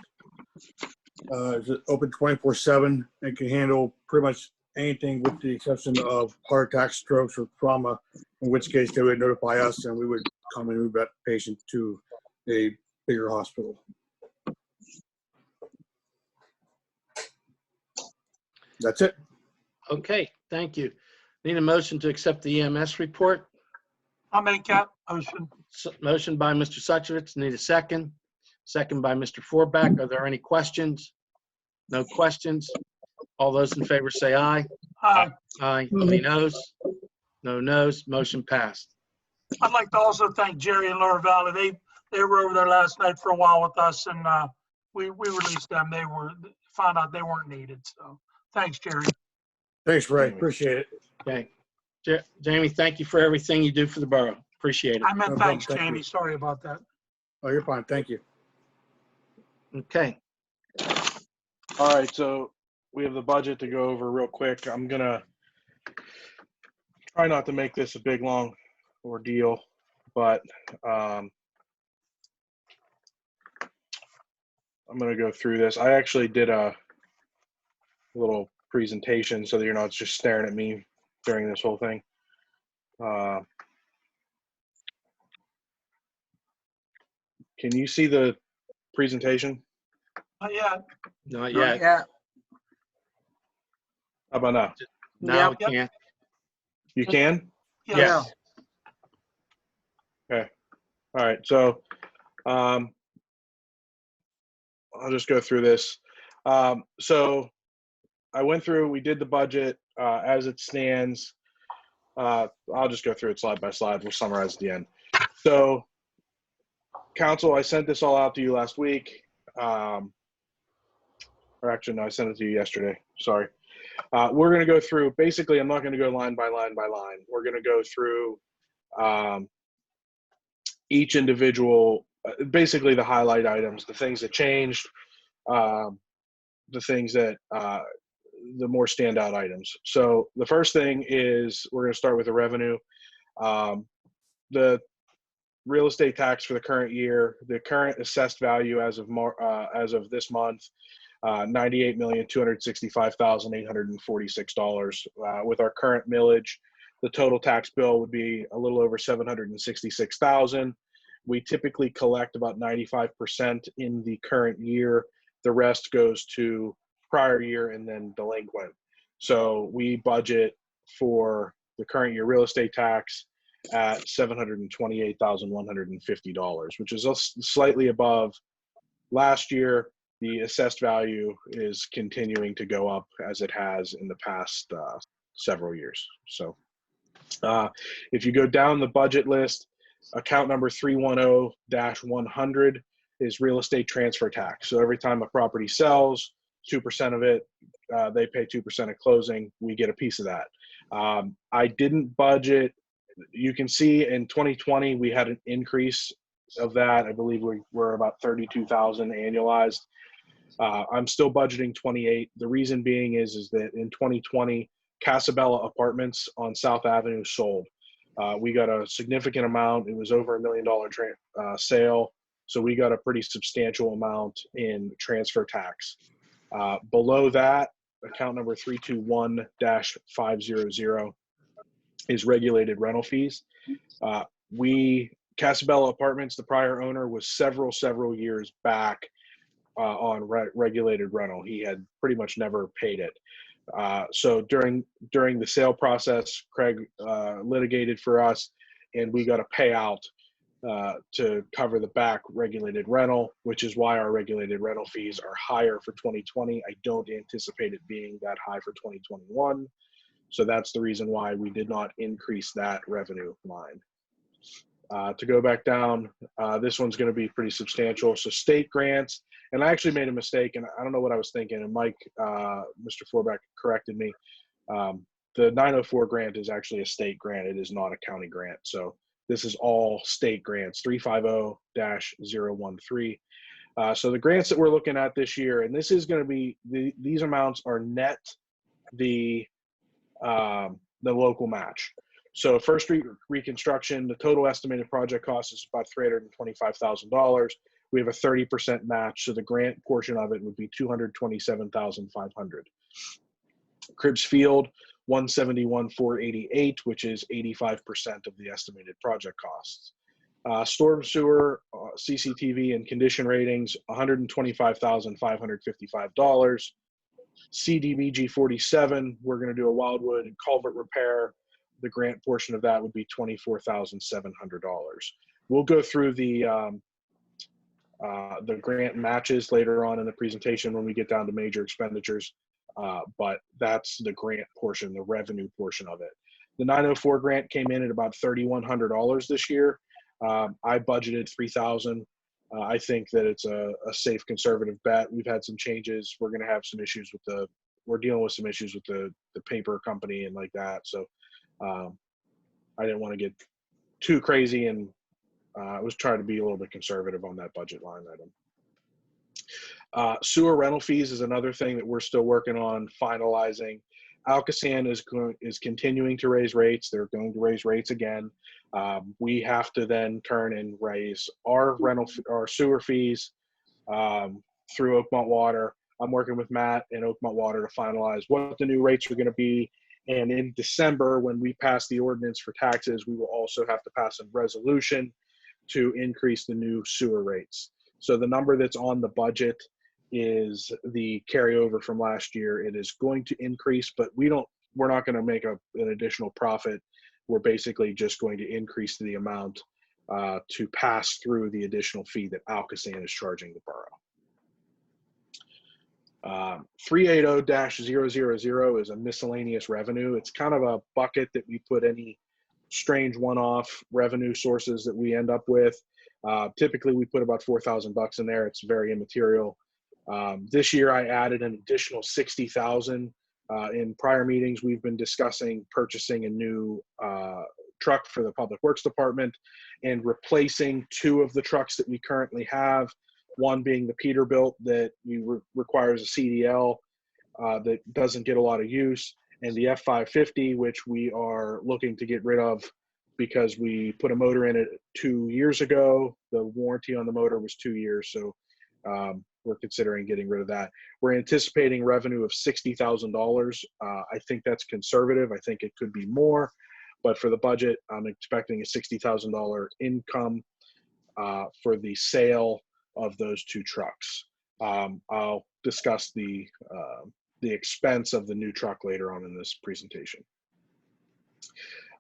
It's open 24/7 and can handle pretty much anything with the exception of heart attacks, strokes, or trauma, in which case they would notify us and we would come and move that patient to a bigger hospital. That's it. Okay, thank you. Need a motion to accept the EMS report. I'll make that motion. Motion by Mr. Suchovich. Need a second. Second by Mr. Forback. Are there any questions? No questions. All those in favor say aye. Aye. Aye. Any noes? No noes. Motion passed. I'd like to also thank Jerry and Laura Valley. They were over there last night for a while with us, and we released them. They found out they weren't needed. So thanks, Jerry. Thanks, Ray. Appreciate it. Okay. Jamie, thank you for everything you do for the borough. Appreciate it. I meant No thanks, problem. Thank Jamie. you. Sorry about that. Oh, you're fine. Thank you. Okay. All right, so we have the budget to go over real quick. I'm gonna try not to make this a big, long ordeal, but I'm gonna go through this. I actually did a little presentation so that you're not just staring at me during this whole thing. Can you see the presentation? Not yet. Not Not yet. yet. How about now? Now Yep. we can. You can? Yes. Okay. All right. So I'll just go through this. So I went through, we did the budget as it stands. I'll just go through it slide by slide. We'll summarize at the end. So council, I sent this all out to you last week. Or actually, no, I sent it to you yesterday. Sorry. We're going to go through, basically, I'm not going to go line by line by line. We're going to go through each individual, basically the highlight items, the things that changed, the things that, the more standout items. So the first thing is we're going to start with the revenue. The real estate tax for the current year, the current assessed value as of this month, $98,265,846. With our current millage, the total tax bill would be a little over $766,000. We typically collect about 95% in the current year. The rest goes to prior year and then delinquent. So we budget for the current year real estate tax at $728,150, which is slightly above last year. The assessed value is continuing to go up as it has in the past several years. So if you go down the budget list, account number 310-100 is real estate transfer tax. So every time a property sells, 2% of it, they pay 2% at closing. We get a piece of that. I didn't budget. You can see in 2020, we had an increase of that. I believe we're about 32,000 annualized. I'm still budgeting 28. The reason being is that in 2020, Casabella Apartments on South Avenue sold. We got a significant amount. It was over $1 million sale. So we got a pretty substantial amount in transfer tax. Below that, account number 321-500 is regulated rental fees. Casabella Apartments, the prior owner, was several years back on regulated rental. He had pretty much never paid it. So during the sale process, Craig litigated for us, and we got a payout to cover the back regulated rental, which is why our regulated rental fees are higher for 2020. I don't anticipate it being that high for 2021. So that's the reason why we did not increase that revenue line. To go back down, this one's going to be pretty substantial. So state grants, and I actually made a mistake, and I don't know what I was thinking, and Mike, Mr. Forback corrected me. The 904 grant is actually a state grant. It is not a county grant. So this is all state grants, 350-013. So the grants that we're looking at this year, and this is going to be, these amounts are net the local match. So First Street reconstruction, the total estimated project cost is about $325,000. We have a 30% match, so the grant portion of it would be $227,500. Cribbs Field, $171,488, which is 85% of the estimated project costs. Storm sewer, CCTV, and condition ratings, $125,555. CDBG 47, we're going to do a Wildwood and culvert repair. The grant portion of that would be $24,700. We'll go through the grant matches later on in the presentation when we get down to major expenditures, but that's the grant portion, the revenue portion of it. The 904 grant came in at about $3,100 this year. I budgeted $3,000. I think that it's a safe conservative bet. We've had some changes. We're going to have some issues with we're dealing with some issues with the paper company and like that. So I didn't want to get too crazy, and I was trying to be a little bit conservative on that budget line item. Sewer rental fees is another thing that we're still working on finalizing. Alcosan is continuing to raise rates. They're going to raise rates again. We have to then turn and raise our sewer fees through Oakmont Water. I'm working with Matt and Oakmont Water to finalize what the new rates are going to be. And in December, when we pass the ordinance for taxes, we will also have to pass a resolution to increase the new sewer rates. So the number that's on the budget is the carryover from last year. It is going to increase, but we're not going to make an additional profit. We're basically just going to increase the amount to pass through the additional fee that Alcosan is charging the borough. 380-000 is a miscellaneous revenue. It's kind of a bucket that we put any strange one-off revenue sources that we end up with. Typically, we put about $4,000 in there. It's very immaterial. This year, I added an additional $60,000. In prior meetings, we've been discussing purchasing a new truck for the Public Works Department and replacing 2 of the trucks that we currently have. One being the Peterbilt that requires a CDL that doesn't get a lot of use, and the F550, which we are looking to get rid of because we put a motor in it 2 years ago. The warranty on the motor was 2 years, so we're considering getting rid of that. We're anticipating revenue of $60,000. I think that's conservative. I think it could be more, but for the budget, I'm expecting a $60,000 income for the sale of those 2 trucks. I'll discuss the expense of the new truck later on in this presentation.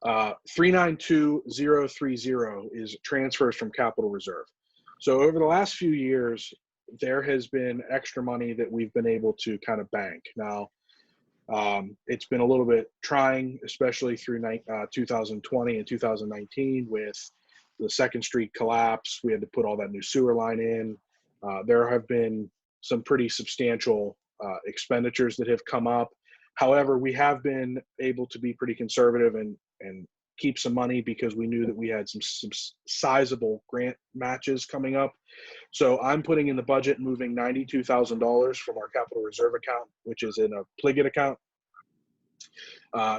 392030 is transfers from capital reserve. So over the last few years, there has been extra money that we've been able to kind of bank. Now, it's been a little bit trying, especially through 2020 and 2019 with the 2nd Street collapse. We had to put all that new sewer line in. There have been some pretty substantial expenditures that have come up. However, we have been able to be pretty conservative and keep some money because we knew that we had some sizable grant matches coming up. So I'm putting in the budget, moving $92,000 from our capital reserve account, which is in a Pliget account,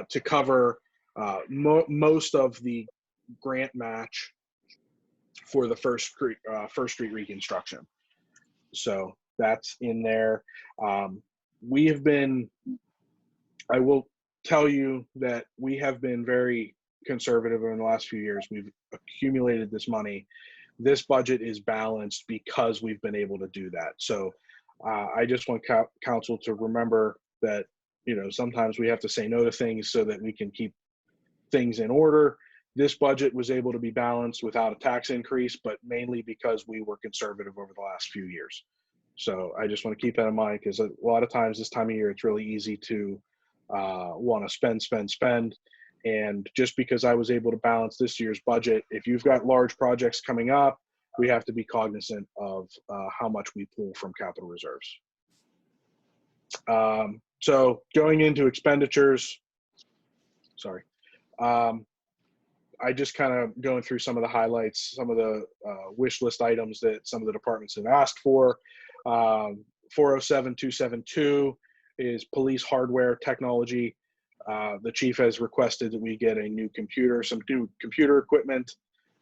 to cover most of the grant match for the First Street reconstruction. So that's in there. I will tell you that we have been very conservative in the last few years. We've accumulated this money. This budget is balanced because we've been able to do that. So I just want council to remember that, sometimes we have to say no to things so that we can keep things in order. This budget was able to be balanced without a tax increase, but mainly because we were conservative over the last few years. So I just want to keep that in mind, because a lot of times this time of year, it's really easy to want to spend. And just because I was able to balance this year's budget, if you've got large projects coming up, we have to be cognizant of how much we pull from capital reserves. So going into expenditures, I just kind of going through some of the highlights, some of the wish list items that some of the departments have asked for. 407-272 is police hardware technology. The chief has requested that we get a new computer, some new computer equipment.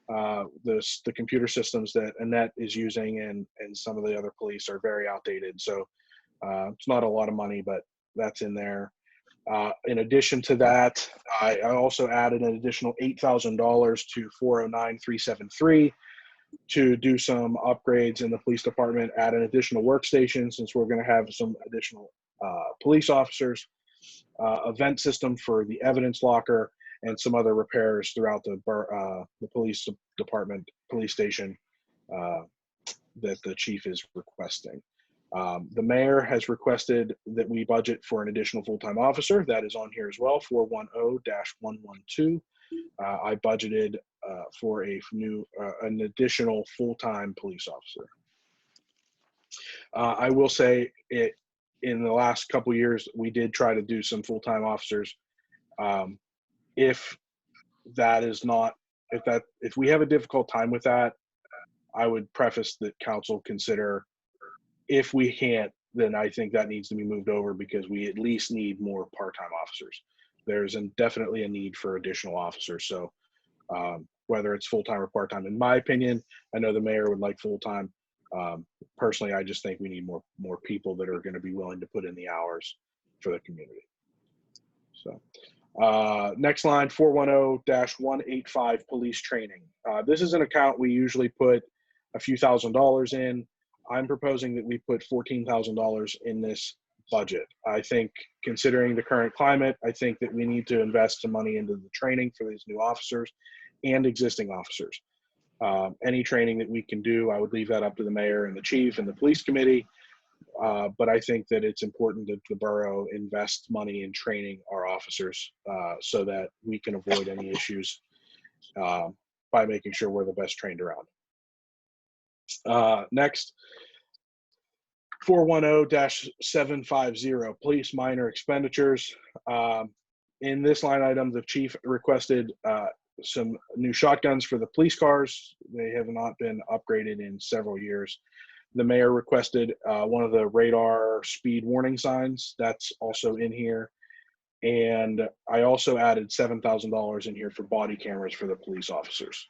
The computer systems that Annette is using and some of the other police are very outdated. So it's not a lot of money, but that's in there. In addition to that, I also added an additional $8,000 to 409-373 to do some upgrades in the police department, add an additional workstation since we're going to have some additional police officers, event system for the evidence locker, and some other repairs throughout the police department, police station that the chief is requesting. The mayor has requested that we budget for an additional full-time officer. That is on here as well, 410-112. I budgeted for an additional full-time police officer. I will say in the last couple years, we did try to do some full-time officers. If we have a difficult time with that, I would preface that council consider, if we can't, then I think that needs to be moved over because we at least need more part-time officers. There's definitely a need for additional officers. So whether it's full-time or part-time, in my opinion, I know the mayor would like full-time. Personally, I just think we need more people that are going to be willing to put in the hours for the community. So next line, 410-185 police training. This is an account we usually put a few $1,000s in. I'm proposing that we put $14,000 in this budget. I think, considering the current climate, I think that we need to invest some money into the training for these new officers and existing officers. Any training that we can do, I would leave that up to the mayor and the chief and the police committee. But I think that it's important that the borough invest money in training our officers so that we can avoid any issues by making sure we're the best trained around. Next, 410-750 police minor expenditures. In this line item, the chief requested some new shotguns for the police cars. They have not been upgraded in several years. The mayor requested one of the radar speed warning signs. That's also in here. And I also added $7,000 in here for body cameras for the police officers.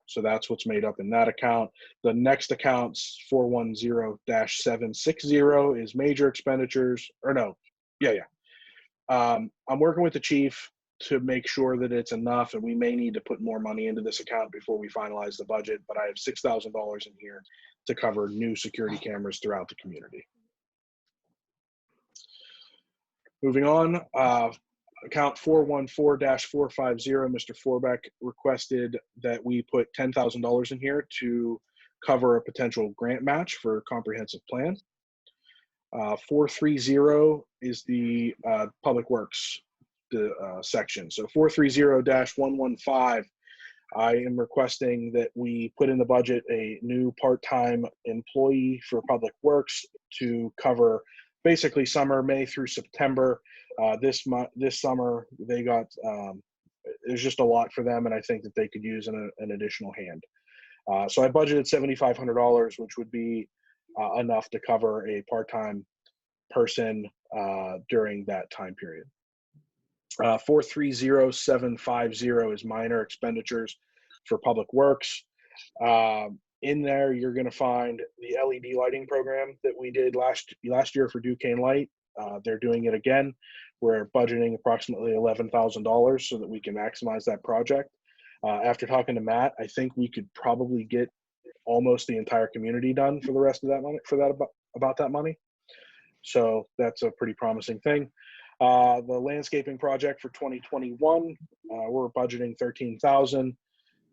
So that's what's made up in that account. The next account's 410-760 is major expenditures, or no, I'm working with the chief to make sure that it's enough, and we may need to put more money into this account before we finalize the budget, but I have $6,000 in here to cover new security cameras throughout the community. Moving on, account 414-450, Mr. Forbeck requested that we put $10,000 in here to cover a potential grant match for a comprehensive plan. 430 is the public works section. So 430-115, I am requesting that we put in the budget a new part-time employee for public works to cover basically summer, May through September. This summer they got there's just a lot for them, and I think that they could use an additional hand. So I budgeted $7,500, which would be enough to cover a part-time person during that time period. 430-750 is minor expenditures for public works. In there, you're going to find the LED lighting program that we did last year for Duquesne Light. They're doing it again. We're budgeting approximately $11,000 so that we can maximize that project. After talking to Matt, I think we could probably get almost the entire community done for the rest of that money, about that money. So that's a pretty promising thing. The landscaping project for 2021, we're budgeting $13,000.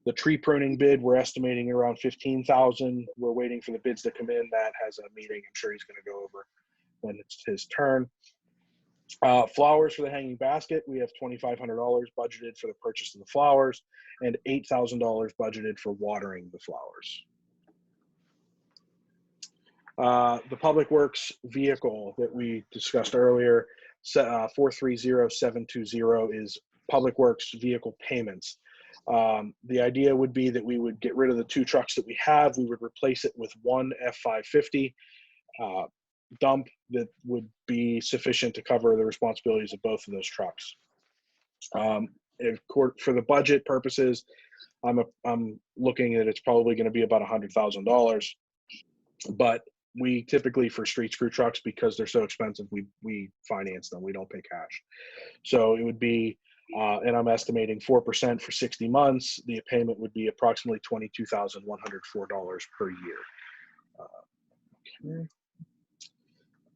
The tree pruning bid, we're estimating around $15,000. We're waiting for the bids to come in. Matt has a meeting. I'm sure he's going to go over when it's his turn. Flowers for the hanging basket, we have $2,500 budgeted for the purchase of the flowers and $8,000 budgeted for watering the flowers. The Public Works vehicle that we discussed earlier, 430-720, is Public Works vehicle payments. The idea would be that we would get rid of the 2 trucks that we have. We would replace it with one F-550. dump that would be sufficient to cover the responsibilities of both of those trucks. For the budget purposes, I'm looking at it's probably going to be about $100,000, but we typically, for street screw trucks, because they're so expensive, we finance them. We don't pay cash. So it would be, and I'm estimating 4% for 60 months. The payment would be approximately $22,104 per year. Okay.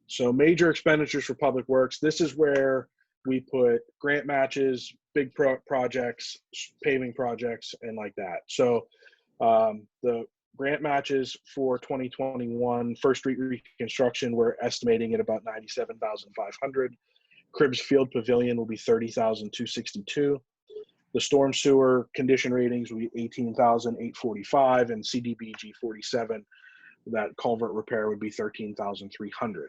So major expenditures for public works. This is where we put grant matches, big projects, paving projects, and like that. So the grant matches for 2021, First Street reconstruction, we're estimating at about $97,500. Cribbs Field Pavilion will be $30,262. The storm sewer condition ratings will be $18,845, and CDBG 47, that culvert repair would be $13,300.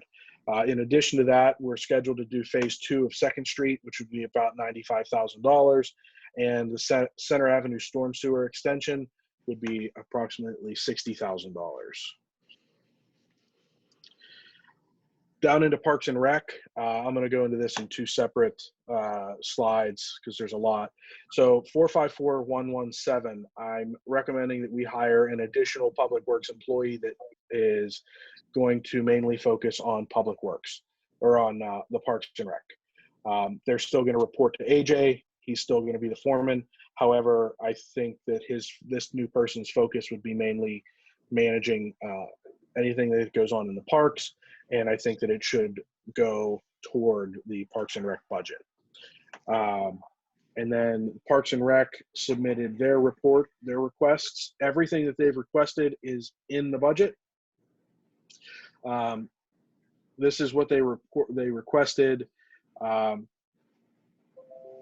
In addition to that, we're scheduled to do phase 2 of 2nd Street, which would be about $95,000, and the Center Avenue storm sewer extension would be approximately $60,000. Down into Parks and Rec, I'm going to go into this in 2 separate slides because there's a lot. So 454117, I'm recommending that we hire an additional Public Works employee that is going to mainly focus on Public Works or on the Parks and Rec. They're still going to report to AJ. He's still going to be the foreman. However, I think that this new person's focus would be mainly managing anything that goes on in the parks, and I think that it should go toward the Parks and Rec budget. And then Parks and Rec submitted their report, their requests. Everything that they've requested is in the budget. This is what they requested.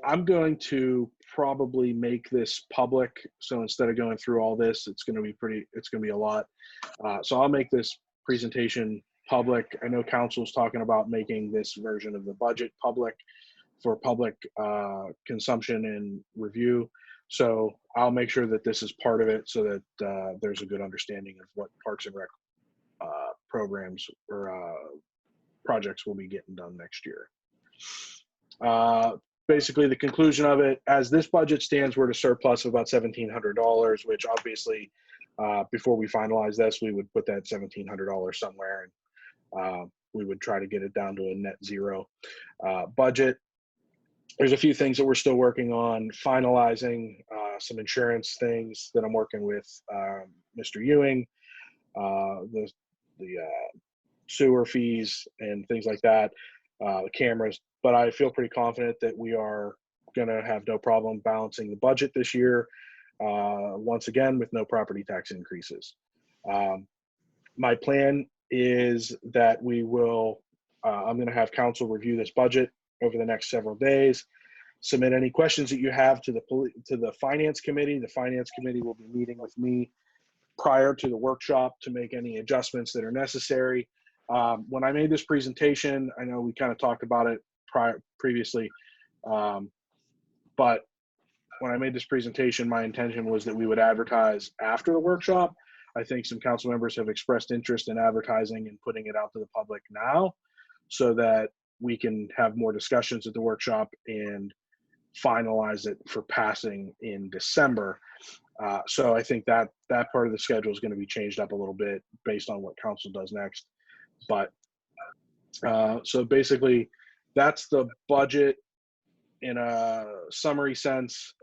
I'm going to probably make this public. So instead of going through all this, it's going to be a lot. So I'll make this presentation public. I know council's talking about making this version of the budget public for public consumption and review. So I'll make sure that this is part of it so that there's a good understanding of what Parks and Rec programs or projects will be getting done next year. Basically, the conclusion of it, as this budget stands, we're at a surplus of about $1,700, which obviously, before we finalize this, we would put that $1,700 somewhere, and we would try to get it down to a net zero budget. There's a few things that we're still working on, finalizing some insurance things that I'm working with Mr. Ewing, the sewer fees and things like that, the cameras. But I feel pretty confident that we are going to have no problem balancing the budget this year, once again, with no property tax increases. My plan is that we will, I'm going to have council review this budget over the next several days. Submit any questions that you have to the finance committee. The finance committee will be meeting with me prior to the workshop to make any adjustments that are necessary. When I made this presentation, I know we kind of talked about it previously, but when I made this presentation, my intention was that we would advertise after the workshop. I think some council members have expressed interest in advertising and putting it out to the public now so that we can have more discussions at the workshop and finalize it for passing in December. So I think that part of the schedule is going to be changed up a little bit based on what council does next. But so basically, that's the budget in a summary sense.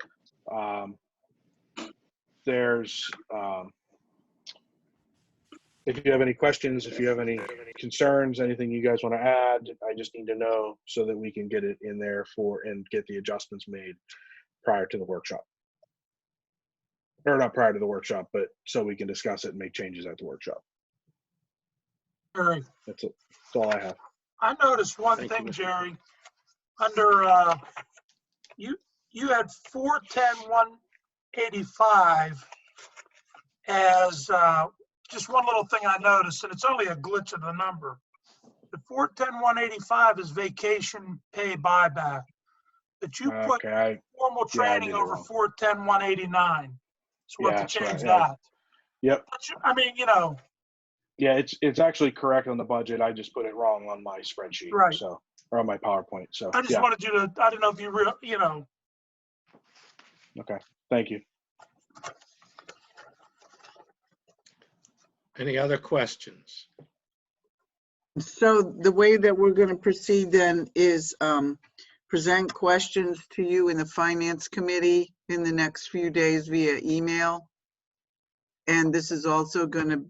If you have any questions, if you have any concerns, anything you guys want to add, I just need to know so that we can get it in there and get the adjustments made prior to the workshop. Or not prior to the workshop, but so we can discuss it and make changes at the workshop. Jerry, That's it. That's all I have. I noticed one thing, Jerry. Under you had 410-185 as just one little thing I noticed, and it's only a glitch of the number. The 410-185 is vacation pay buyback, but you put formal training over 410-189. So we'll have to change that. Yep. I mean, you know, Yeah, it's actually correct on the budget. I just put it wrong on my spreadsheet. Right. So, or on my PowerPoint. So, I just yeah. wanted you to, I don't know if you know. Okay. Thank you. Any other questions? So the way that we're going to proceed then is present questions to you in the Finance Committee in the next few days via email. And this is also going to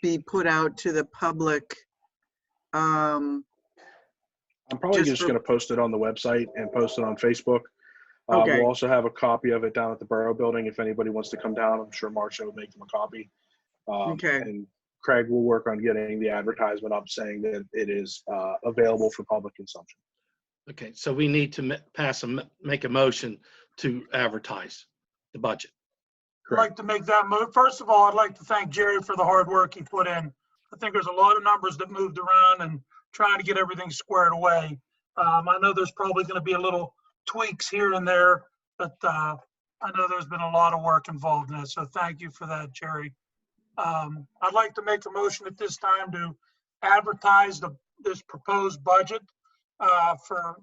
be put out to the public. I'm probably just going to post it on the website and post it on Facebook. Okay. We'll also have a copy of it down at the Borough Building. If anybody wants to come down, I'm sure Marcia would make them a copy. Okay. And Craig will work on getting the advertisement up saying that it is available for public consumption. Okay, so we need to make a motion to advertise the budget. I'd like to make that move. First of all, I'd like to thank Jerry for the hard work he put in. I think there's a lot of numbers that moved around and trying to get everything squared away. I know there's probably going to be a little tweaks here and there, but I know there's been a lot of work involved in it. So thank you for that, Jerry. I'd like to make a motion at this time to advertise this proposed budget for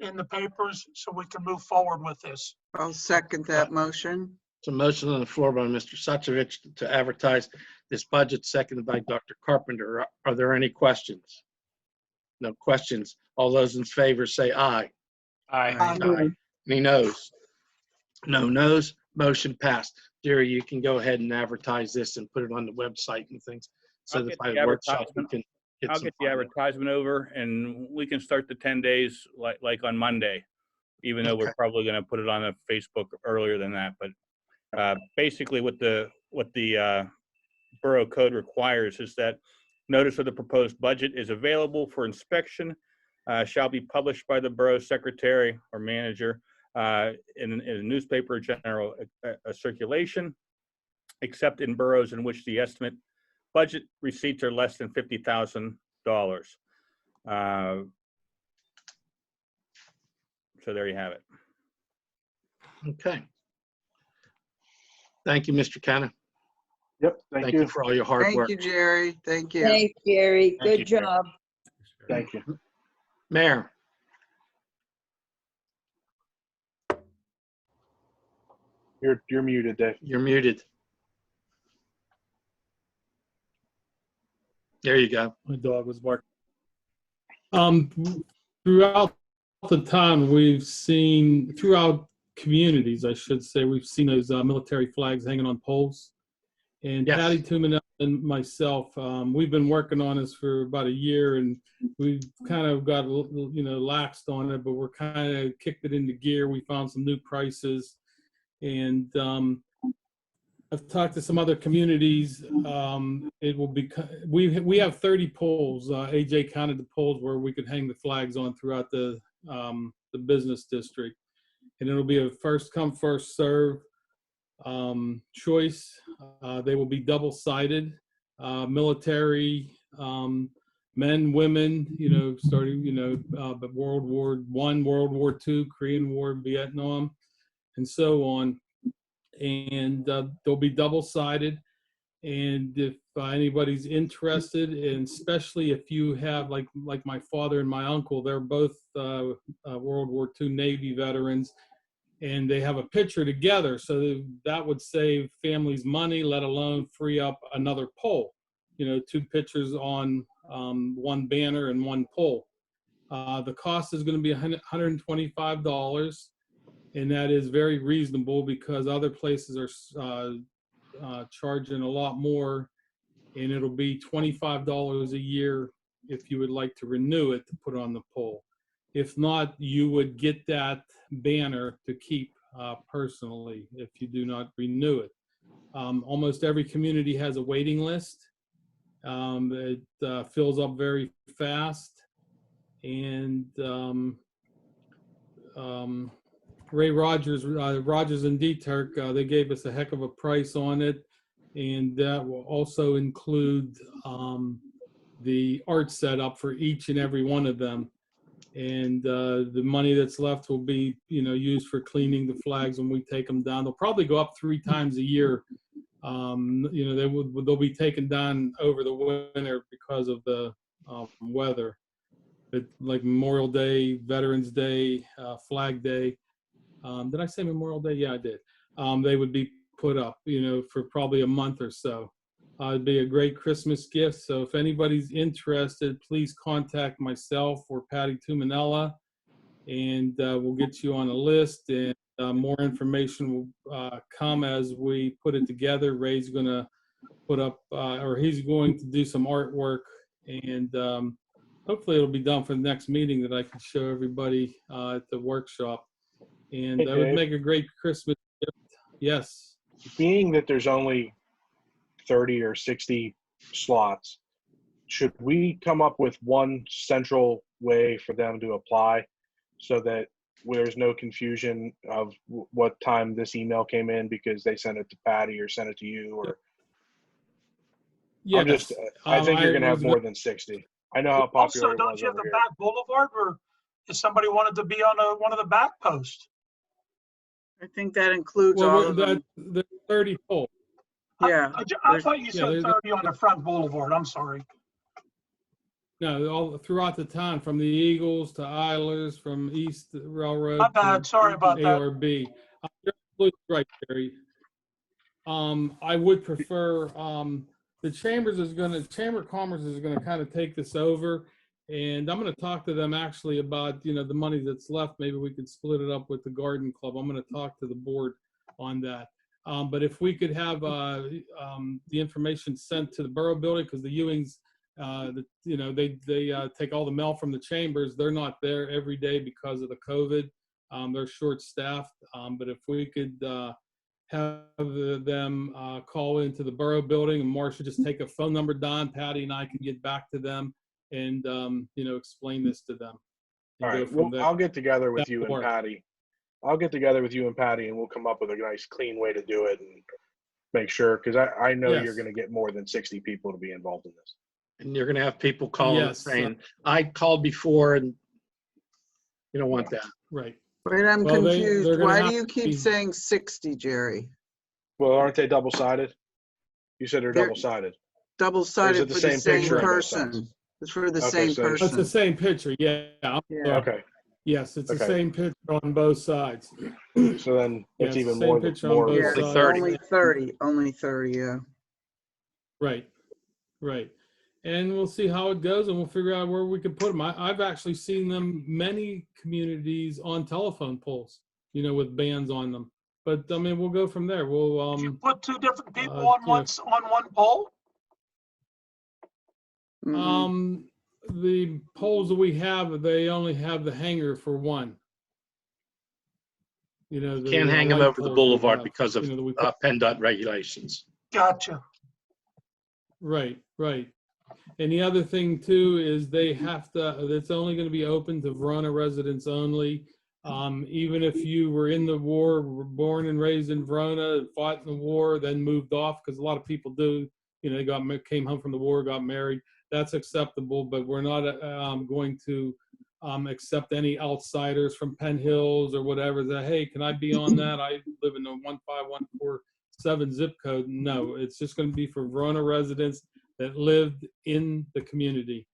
in the papers so we can move forward with this. I'll second that motion. It's a motion on the floor by Mr. Suchovich to advertise this budget, seconded by Dr. Carpenter. Are there any questions? No questions. All those in favor say aye. Aye. Aye. Any noes? No noes. Motion passed. Jerry, you can go ahead and advertise this and put it on the website and things. So I'll that get by the workshop we can get I'll some get the advertisement over and we can start the 10 days like on Monday, even though we're probably going to put it on a Facebook earlier than that. But basically what the Borough Code requires is that notice of the proposed budget is available for inspection, shall be published by the Borough Secretary or Manager in a newspaper general circulation, except in boroughs in which the estimate budget receipts are less than $50,000. So there you have it. Okay. Thank you, Mr. Canna. Yep. Thank you for all your hard work. Thank you, Jerry. Thank you. Thanks, Jerry. Thank Good you, Jerry. job. Thank you. Mayor. You're muted, Dave. You're muted. There you go. My dog was barking. Throughout the town, we've seen, throughout communities, I should say, we've seen those military flags hanging on poles. And Yes. Patty Tumanel and myself, we've been working on this for about a year, and we've kind of got, laxed on it, but we're kind of kicked it into gear. We found some new prices, and I've talked to some other communities. It will be, we have 30 poles. AJ counted the poles where we could hang the flags on throughout the business district, and it'll be a first come first serve choice. They will be double-sided, military, men, women, starting, but World War I, World War II, Korean War, Vietnam, and so on. And they'll be double-sided. And if anybody's interested, and especially if you have, like my father and my uncle, they're both World War II Navy veterans, and they have a picture together, so that would save families money, let alone free up another pole. 2 pictures on one banner and one pole. The cost is going to be $125, and that is very reasonable because other places are charging a lot more, and it'll be $25 a year if you would like to renew it to put on the pole. If not, you would get that banner to keep personally if you do not renew it. Almost every community has a waiting list. It fills up very fast. And Ray Rogers, Rogers and Dieterk, they gave us a heck of a price on it. And that will also include the art setup for each and every one of them. And the money that's left will be, used for cleaning the flags when we take them down. They'll probably go up 3 times a year they'll be taken down over the winter because of the weather. But like Memorial Day, Veterans Day, Flag Day. Did I say Memorial Day? Yeah, I did. They would be put up, for probably a month or so. It'd be a great Christmas gift. So if anybody's interested, please contact myself or Patty Tumanella, and we'll get you on a list. And more information will come as we put it together. Ray's going to put up, or he's going to do some artwork, and hopefully it'll be done for the next meeting that I can show everybody at the workshop. And Hey, that would Dave. make a great Christmas gift. Yes. Being that there's only 30 or 60 slots, should we come up with one central way for them to apply so that there's no confusion of what time this email came in because they sent it to Patty or sent it to you? Or Yes. I think you're going to have was more than 60. I know how popular Also, it don't was you have over the here. back boulevard where if somebody wanted to be on one of the back posts? I think that includes all Well, of them. the 30 poles. Yeah. I thought you said there's- 30 on the front boulevard. I'm sorry. No, all throughout the town, from the Eagles to Islers, from East Railroad. My bad. to Sorry about that. ARB. You're absolutely right, Terry. I would prefer, the Chamber of Commerce is gonna kind of take this over, and I'm gonna talk to them actually about, the money that's left. Maybe we could split it up with the Garden Club. I'm gonna talk to the board on that. But if we could have the information sent to the Borough Building, because the Ewings, they take all the mail from the chambers. They're not there every day because of the COVID. They're short-staffed. But if we could have them call into the Borough Building, and Marcia just take a phone number down, Patty and I can get back to them and explain this to them. All and go right. from Well, there. I'll get together with That'll you and work. Patty. I'll get together with you and Patty, and we'll come up with a nice, clean way to do it and make sure, because I know Yes. you're going to get more than 60 people to be involved in this. And you're going to have people calling Yes, saying, I called before, and you don't want that. Right. Wait, I'm Well, they're confused. gonna Why have do you to keep be- saying 60, Jerry? Well, aren't they double-sided? You said they're They're- double-sided. Double-sided the for the same same picture on both person. sides? It's for the Okay, same so- That's the person. same picture, yeah. I'm Yeah. sorry. Okay. Yes, it's the Okay. same picture on both sides. So then it's Yes, even same more than picture on more. both Yeah, Only sides. 30. only 30, yeah. Right, right. And we'll see how it goes, and we'll figure out where we can put them. I've actually seen them, many communities on telephone poles, with bands on them. But I mean, we'll go from there. We'll You put two different people you on know, one pole? Mhm. The poles that we have, they only have the hanger for one. The Can't hang them light over the poles we boulevard have, because of that we put- PennDOT regulations. Gotcha. Right, right. And the other thing too is they have to, it's only going to be open to Verona residents only. Even if you were in the war, were born and raised in Verona, fought in the war, then moved off, because a lot of people do, they came home from the war, got married. That's acceptable, but we're not going to accept any outsiders from Penn Hills or whatever that, hey, can I be on that? I live in the 15147 zip code. No, it's just going to be for Verona residents that lived in the community.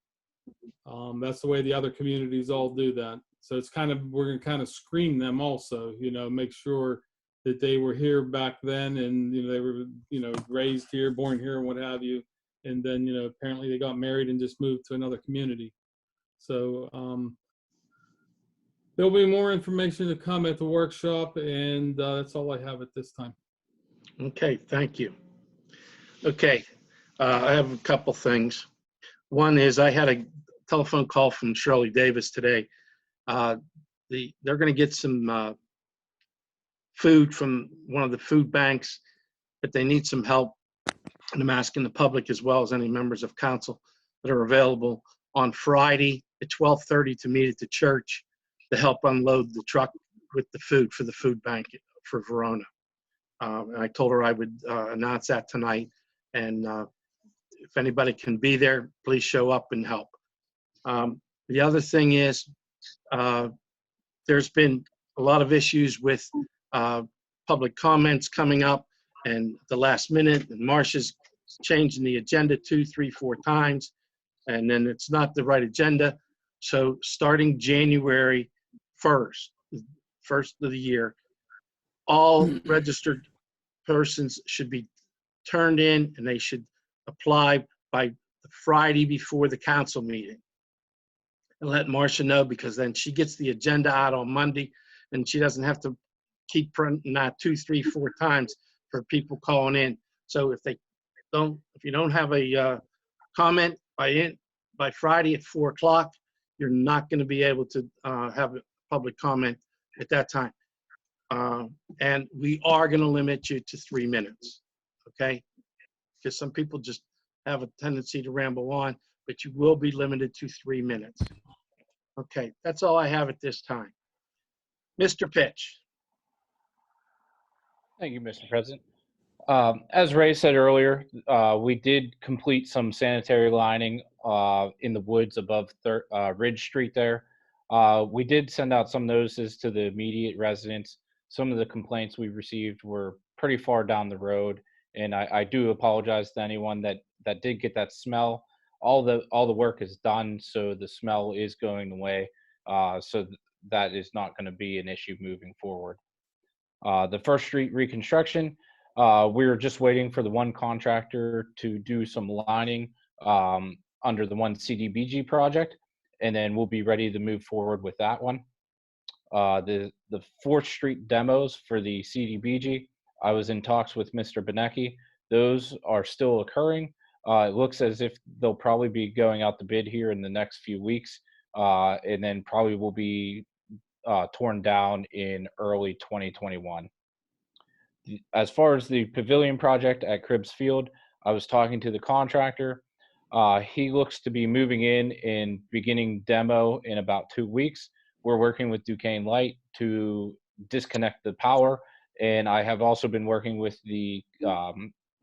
That's the way the other communities all do that. So it's we're going to kind of screen them also, make sure that they were here back then and, they were, raised here, born here and what have you. And then, apparently they got married and just moved to another community. So there'll be more information to come at the workshop, and that's all I have at this time. Okay, thank you. Okay, I have a couple things. One is I had a telephone call from Shirley Davis today. They're going to get some food from one of the food banks, but they need some help. And I'm asking the public as well as any members of council that are available on Friday at 12:30 to meet at the church to help unload the truck with the food for the food bank for Verona. And I told her I would announce that tonight. And if anybody can be there, please show up and help. The other thing is there's been a lot of issues with public comments coming up, and the last minute, and Marcia's changing the agenda 2, 3, 4 times, and then it's not the right agenda. So starting January 1st, first of the year, all registered persons should be turned in, and they should apply by the Friday before the council meeting. And let Marcia know, because then she gets the agenda out on Monday, and she doesn't have to keep printing that 2, 3, 4 times for people calling in. So if you don't have a comment by Friday at 4 o'clock, you're not going to be able to have a public comment at that time. And we are going to limit you to 3 minutes, okay? Because some people just have a tendency to ramble on, but you will be limited to 3 minutes. Okay, that's all I have at this time. Mr. Pitch. Thank you, Mr. President. As Ray said earlier, we did complete some sanitary lining in the woods above Ridge Street there. We did send out some notices to the immediate residents. Some of the complaints we received were pretty far down the road, and I do apologize to anyone that did get that smell. All the work is done, so the smell is going away. So that is not going to be an issue moving forward. The First Street reconstruction, we were just waiting for the one contractor to do some lining under the one CDBG project, and then we'll be ready to move forward with that one. The 4th Street demos for the CDBG, I was in talks with Mr. Benecki. Those are still occurring. It looks as if they'll probably be going out to bid here in the next few weeks, and then probably will be torn down in early 2021. As far as the pavilion project at Cribbs Field, I was talking to the contractor. He looks to be moving in and beginning demo in about 2 weeks. We're working with Duquesne Light to disconnect the power, and I have also been working with the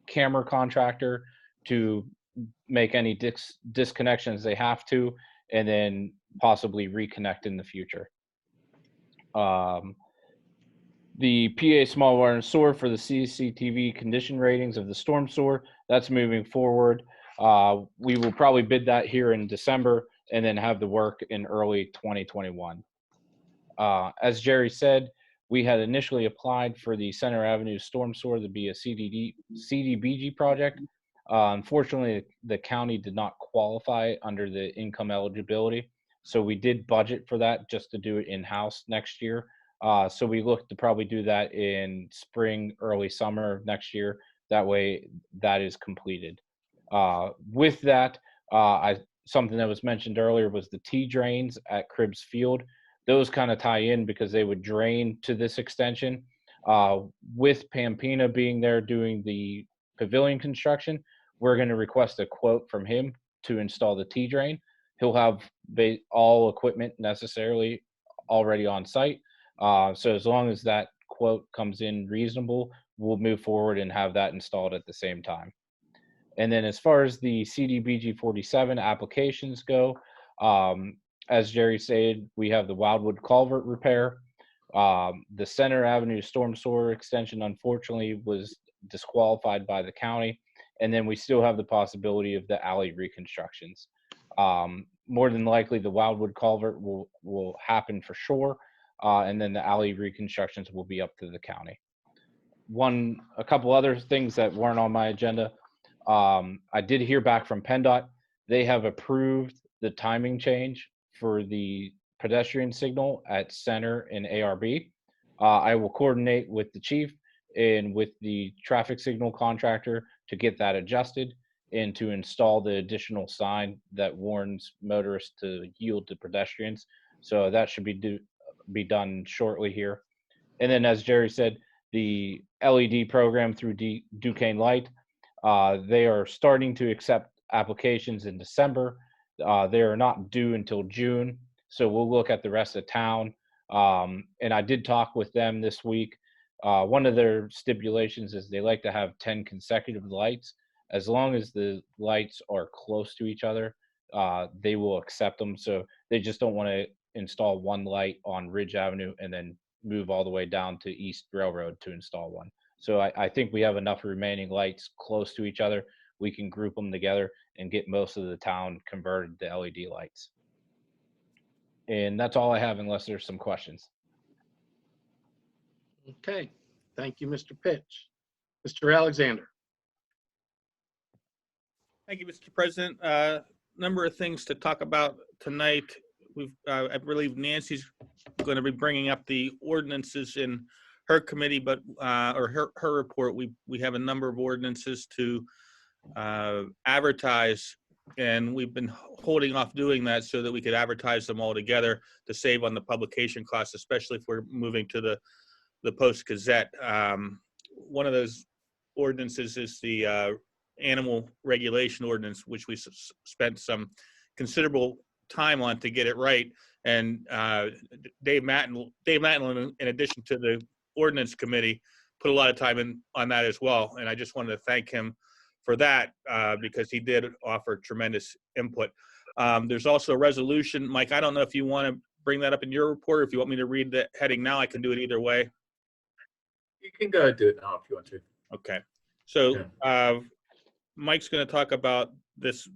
camera contractor to make any disconnections they have to, and then possibly reconnect in the future. The PA Small Water and Sewer for the CCTV condition ratings of the storm sewer, that's moving forward. We will probably bid that here in December and then have the work in early 2021. As Jerry said, we had initially applied for the Center Avenue storm sewer to be a CDBG project. Unfortunately, the county did not qualify under the income eligibility. So we did budget for that just to do it in-house next year. So we look to probably do that in spring, early summer next year. That way that is completed. With that, something that was mentioned earlier was the T-drains at Cribbs Field. Those kind of tie in because they would drain to this extension. With Pampina being there doing the pavilion construction, we're going to request a quote from him to install the T-drain. He'll have all equipment necessarily already on site. So as long as that quote comes in reasonable, we'll move forward and have that installed at the same time. And then as far as the CDBG 47 applications go, as Jerry said, we have the Wildwood Culvert repair. The Center Avenue storm sewer extension, unfortunately, was disqualified by the county. And then we still have the possibility of the alley reconstructions. More than likely, the Wildwood Culvert will happen for sure. And then the alley reconstructions will be up to the county. A couple other things that weren't on my agenda. I did hear back from PennDOT. They have approved the timing change for the pedestrian signal at Center and ARB. I will coordinate with the chief and with the traffic signal contractor to get that adjusted and to install the additional sign that warns motorists to yield to pedestrians. So that should be done shortly here. And then, as Jerry said, the LED program through Duquesne Light, they are starting to accept applications in December. They are not due until June, so we'll look at the rest of town. And I did talk with them this week. One of their stipulations is they like to have 10 consecutive lights. As long as the lights are close to each other, they will accept them. So they just don't want to install one light on Ridge Avenue and then move all the way down to East Railroad to install one. So I think we have enough remaining lights close to each other. We can group them together and get most of the town converted to LED lights. And that's all I have unless there's some questions. Okay, thank you, Mr. Pitch. Mr. Alexander. Thank you, Mr. President. Number of things to talk about tonight. I believe Nancy's going to be bringing up the ordinances in her committee, but or her report. We have a number of ordinances to advertise, and we've been holding off doing that so that we could advertise them all together to save on the publication costs, especially if we're moving to the Post Gazette. One of those ordinances is the animal regulation ordinance, which we spent some considerable time on to get it right. And Dave Mattin, in addition to the ordinance committee, put a lot of time on that as well. And I just wanted to thank him for that because he did offer tremendous input. There's also a resolution. Mike, I don't know if you want to bring that up in your report, or if you want me to read the heading now, I can do it either way. You can go do it now if you want to. Okay. So Mike's going to talk about this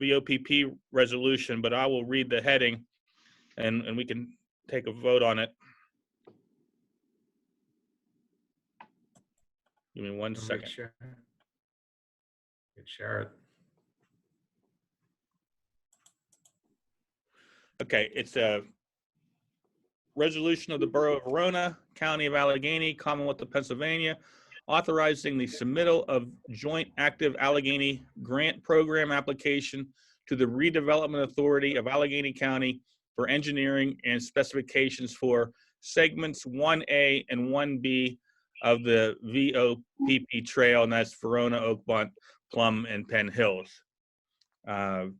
VOPP resolution, but I will read the heading and we can take a vote on it. Give me one second. Share it. Okay, it's a resolution of the Borough of Verona, County of Allegheny, Commonwealth of Pennsylvania, authorizing the submittal of Joint Active Allegheny Grant Program application to the Redevelopment Authority of Allegheny County for engineering and specifications for segments 1A and 1B of the VOPP trail, and that's Verona, Oakmont, Plum, and Penn Hills. So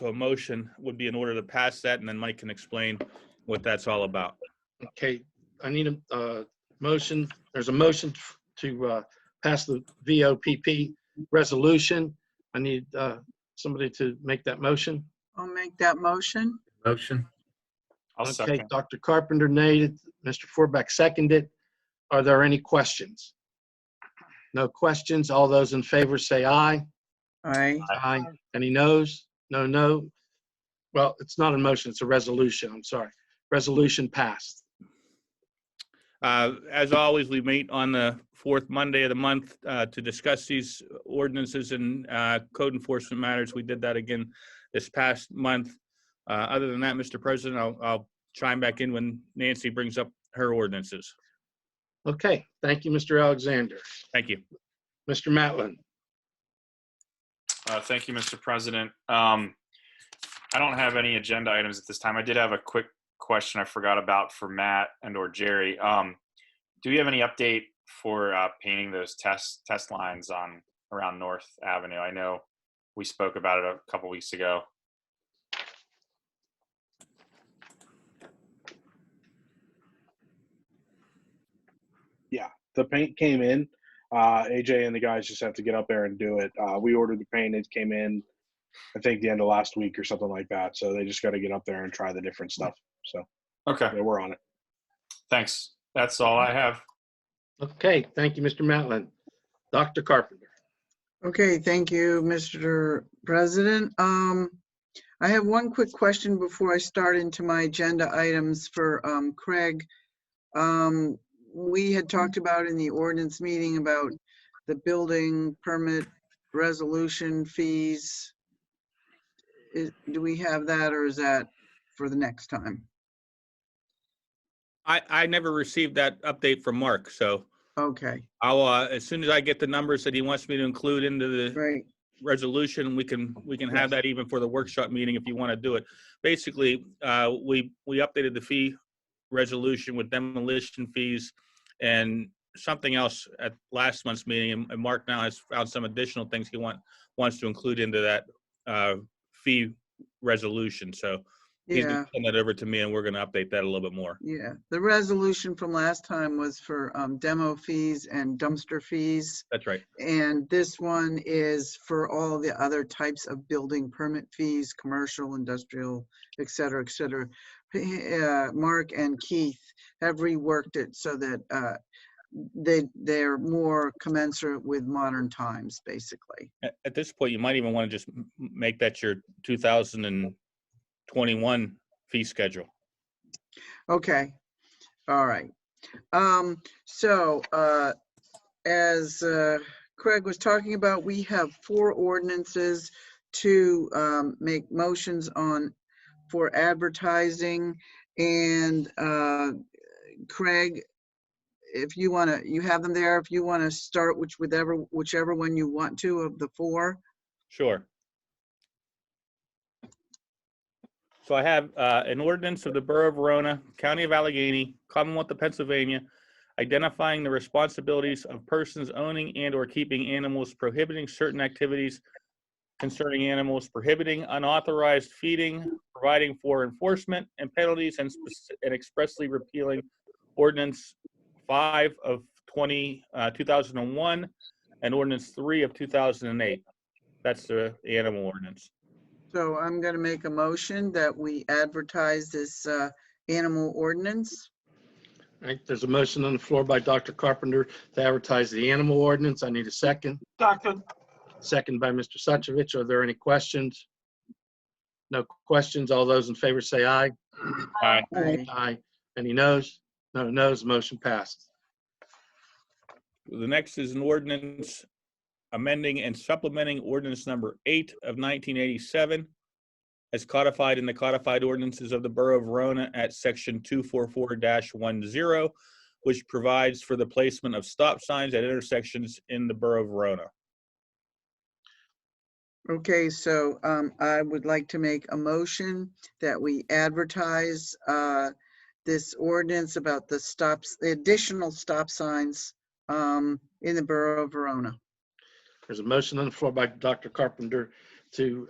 a motion would be in order to pass that, and then Mike can explain what that's all about. Okay, I need a motion. There's a motion to pass the VOPP resolution. I need somebody to make that motion. I'll make that motion. Motion. I'll Okay, second. Dr. Carpenter made it. Mr. Forbeck seconded. Are there any questions? No questions. All those in favor say aye. Aye. Aye. Any noes? No. Well, it's not a motion, it's a resolution. I'm sorry. Resolution passed. As always, we meet on the fourth Monday of the month to discuss these ordinances and code enforcement matters. We did that again this past month. Other than that, Mr. President, I'll chime back in when Nancy brings up her ordinances. Okay, thank you, Mr. Alexander. Thank you. Mr. Matlin. Thank you, Mr. President. I don't have any agenda items at this time. I did have a quick question I forgot about for Matt and or Jerry. Do we have any update for painting those test lines around North Avenue? I know we spoke about it a couple weeks ago. Yeah, the paint came in. AJ and the guys just have to get up there and do it. We ordered the paint. It came in, I think, the end of last week or something like that. So they just got to get up there and try the different stuff. So okay, yeah, we're on it. Thanks. That's all I have. Okay, thank you, Mr. Matlin. Dr. Carpenter. Okay, thank you, Mr. President. I have one quick question before I start into my agenda items for Craig. We had talked about in the ordinance meeting about the building permit resolution fees. Do we have that, or is that for the next time? I never received that update from Mark, so okay. I'll as soon as I get the numbers that he wants me to include into the resolution, we can have that even for the workshop meeting if you want to do it. Basically, we updated the fee resolution with demolition fees and something else at last month's meeting, and Mark now has found some additional things he wants to include into that fee resolution. So he's going to send that over to me, and we're going to update that a little bit more. Yeah, the resolution from last time was for demo fees and dumpster fees. That's right. And this one is for all the other types of building permit fees, commercial, industrial, et cetera, et cetera. Mark and Keith have reworked it so that they're more commensurate with modern times, basically. At this point, you might even want to just make that your 2021 fee schedule. Okay, all right. As Craig was talking about, we have 4 ordinances to make motions on for advertising. And Craig, if you want to, you have them there. If you want to start whichever one you want to of the 4. Sure. So I have an ordinance of the Borough of Verona, County of Allegheny, Commonwealth of Pennsylvania, identifying the responsibilities of persons owning and or keeping animals, prohibiting certain activities concerning animals, prohibiting unauthorized feeding, providing for enforcement and penalties, and expressly repealing Ordinance 5 of 2001 and Ordinance 3 of 2008. That's the animal ordinance. So I'm going to make a motion that we advertise this animal ordinance. All right, there's a motion on the floor by Dr. Carpenter to advertise the animal ordinance. I need a second. Second. Second by Mr. Suchovich. Are there any questions? No questions. All those in favor say aye. Aye. Aye. Any noes? No noes. Motion passed. The next is an ordinance amending and supplementing ordinance number 8 of 1987 as codified in the codified ordinances of the Borough of Verona at section 244-10, which provides for the placement of stop signs at intersections in the Borough of Verona. Okay, so I would like to make a motion that we advertise this ordinance about the additional stop signs in the Borough of Verona. There's a motion on the floor by Dr. Carpenter to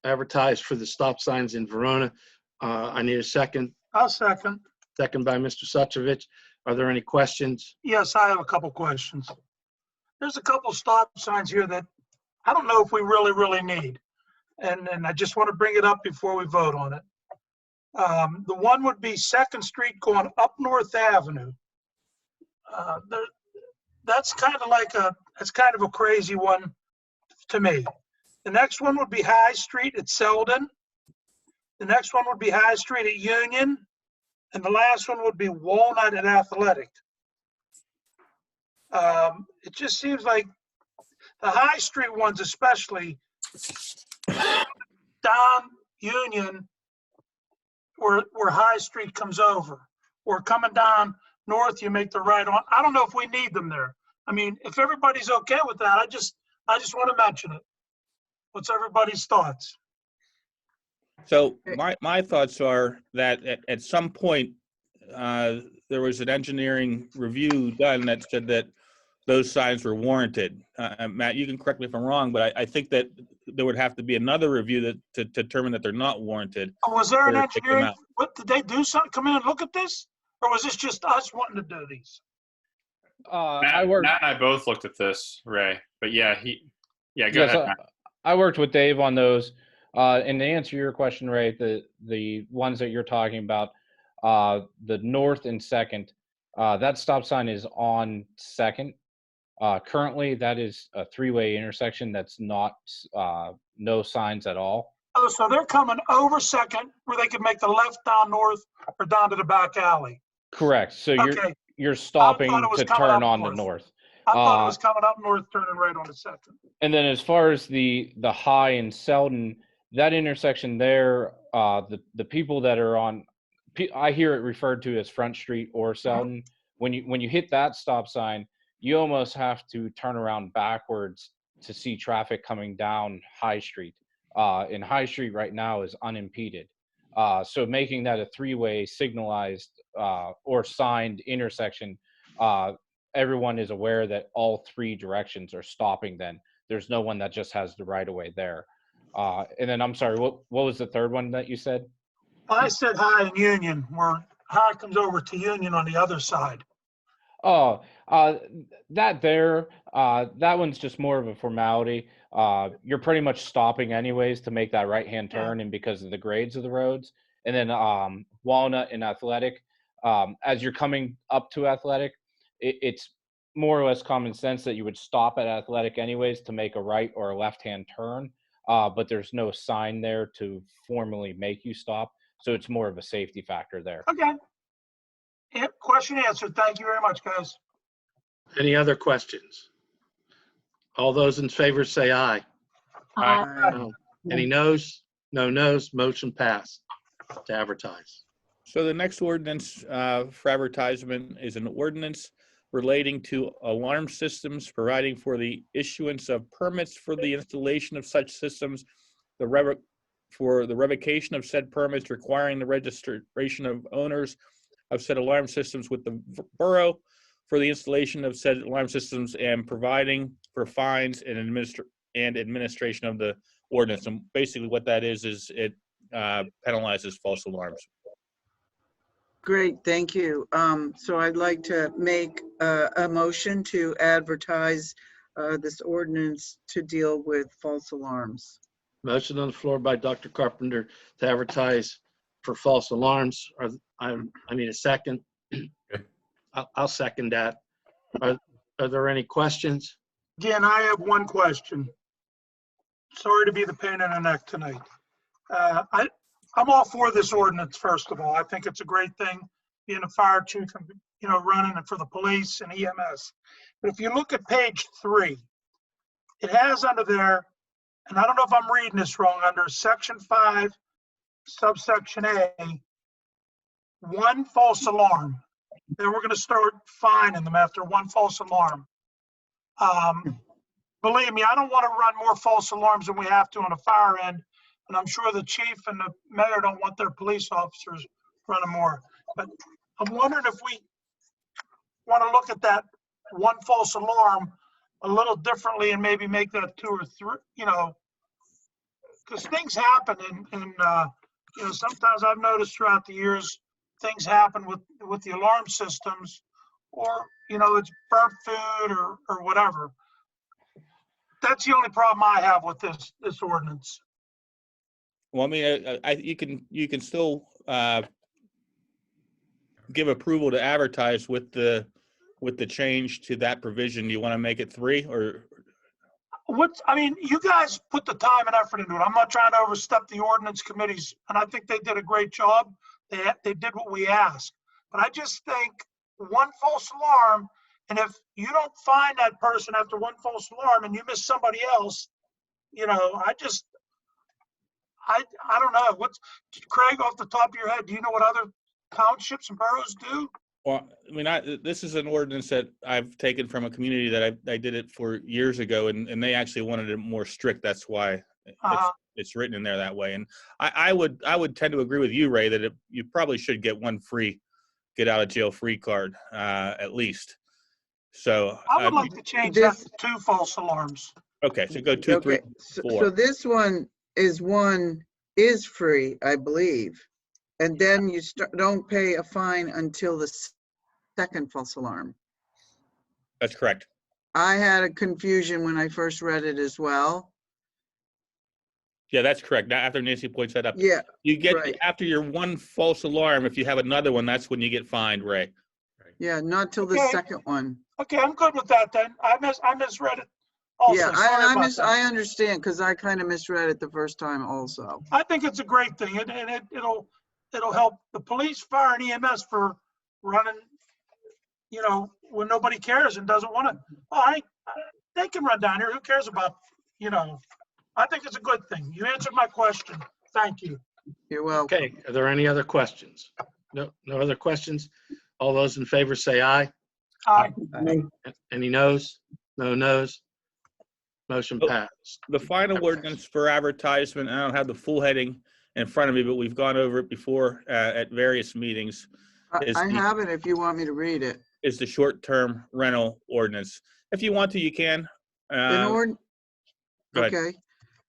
advertise for the stop signs in Verona. I need a second. I'll second. Second by Mr. Suchovich. Are there any questions? Yes, I have a couple questions. There's a couple stop signs here that I don't know if we really need. And I just want to bring it up before we vote on it. The one would be 2nd Street going up North Avenue. That's kind of a crazy one to me. The next one would be High Street at Selden. The next one would be High Street at Union. And the last one would be Walnut at Athletic. It just seems like the High Street ones, especially down Union, where High Street comes over, or coming down north, you make the right on. I don't know if we need them there. I mean, if everybody's okay with that, I just want to mention it. What's everybody's thoughts? So my thoughts are that at some point there was an engineering review done that said that those signs were warranted. Matt, you can correct me if I'm wrong, but I think that there would have to be another review to determine that they're not warranted. Was there an engineering? Did they do something? Come in and look at this, or was this just us wanting to do these? Matt and I both looked at this, Ray. But go ahead, Matt. I worked with Dave on those. And to answer your question, Ray, the ones that you're talking about, the north and 2nd, that stop sign is on 2nd. Currently, that is a 3-way intersection that's not no signs at all. Oh, so they're coming over 2nd where they could make the left down north or down to the back alley. Correct. So Okay. you're stopping was to coming turn up on the north. north. I thought it was coming up north, turning right on the 2nd. And then as far as the High and Selden, that intersection there, the people that are on, I hear it referred to as Front Street or Selden. When you hit that stop sign, you almost have to turn around backwards to see traffic coming down High Street. And High Street right now is unimpeded. So making that a 3-way signalized or signed intersection, everyone is aware that all 3 directions are stopping then. There's no one that just has the right of way there. And then I'm sorry, what was the third one that you said? I said High and Union, where High comes over to Union on the other side. Oh, that one's just more of a formality. You're pretty much stopping anyways to make that right-hand turn, and because of the grades of the roads. And then Walnut and Athletic, as you're coming up to Athletic, it's more or less common sense that you would stop at Athletic anyways to make a right or a left-hand turn. But there's no sign there to formally make you stop. So it's more of a safety factor there. Okay. Yep, question answered. Thank you very much, guys. Any other questions? All those in favor say aye. Aye. Any noes? No noes. Motion passed to advertise. So the next ordinance for advertisement is an ordinance relating to alarm systems, providing for the issuance of permits for the installation of such systems, for the revocation of said permits, requiring the registration of owners of said alarm systems with the borough for the installation of said alarm systems, and providing for fines and administration of the ordinance. And basically what that is it penalizes false alarms. Great, thank you. So I'd like to make a motion to advertise this ordinance to deal with false alarms. Motion on the floor by Dr. Carpenter to advertise for false alarms. I need a second. I'll second that. Are there any questions? Again, I have one question. Sorry to be the pain in the neck tonight. I'm all for this ordinance, first of all. I think it's a great thing, being a fire chief and, running it for the police and EMS. But if you look at page 3, it has under there, and I don't know if I'm reading this wrong, under section 5, subsection A, 1 false alarm. Then we're going to start fining them after 1 false alarm. Believe me, I don't want to run more false alarms than we have to on the fire end. And I'm sure the chief and the mayor don't want their police officers running more. But I'm wondering if we want to look at that 1 false alarm a little differently and maybe make that 2 or 3, because things happen. And sometimes I've noticed throughout the years, things happen with the alarm systems, or, it's burnt food or whatever. That's the only problem I have with this ordinance. Well, I mean, you can still give approval to advertise with the change to that provision. Do you want to make it 3 or? You guys put the time and effort into it. I'm not trying to overstep the ordinance committees, and I think they did a great job. They did what we asked. But I just think 1 false alarm, and if you don't find that person after 1 false alarm and you miss somebody else, I don't know. What's Craig, off the top of your head, do you know what other townships and boroughs do? Well, I mean, this is an ordinance that I've taken from a community that I did it for years ago, and they actually wanted it more strict. That's why it's written in there that way. And I would tend to agree with you, Ray, that you probably should get 1 free get out of jail free card at least. So I would like to change that to 2 false alarms. Okay, so go 2, 3, 4. So this one is free, I believe. And then you don't pay a fine until the 2nd false alarm. That's correct. I had a confusion when I first read it as well. Yeah, that's correct. Now, after Nancy points that up, yeah, you get after your 1 false alarm. If you have another one, that's when you get fined, Ray. Yeah, not till the 2nd one. Okay, I'm good with that then. I misread it. Also, yeah, I understand, because I kind of misread it the first time also. I think it's a great thing, and it'll help the police, fire, and EMS for running, when nobody cares and doesn't want to. They can run down here. Who cares about, I think it's a good thing. You answered my question. Thank you. You're welcome. Okay, are there any other questions? No other questions? All those in favor say aye. Aye. Any noes? No noes? Motion passed. The final ordinance for advertisement, I don't have the full heading in front of me, but we've gone over it before at various meetings. I have it if you want me to read it. Is the short-term rental ordinance. If you want to, you can. Go ahead. Okay.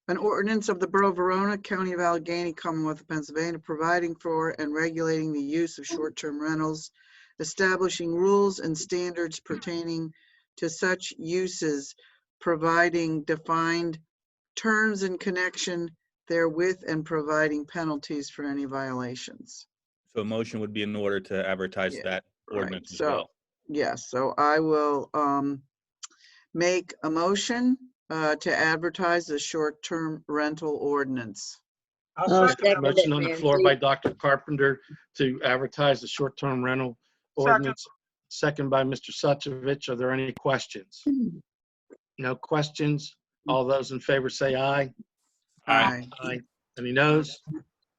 An ordinance of the Borough of Verona, County of Allegheny, Commonwealth of Pennsylvania, providing for and regulating the use of short-term rentals establishing rules and standards pertaining to such uses, providing defined terms in connection therewith, and providing penalties for any violations. So a motion would be in order to advertise Yeah, that right. ordinance as So, well. yes, so I will make a motion to advertise the short-term rental ordinance. I'll second that. Motion on the floor by Dr. Carpenter to advertise the short-term rental ordinance. Second by Mr. Suchovich. Are there any questions? No questions? All those in favor say aye. Aye. Aye. Any noes?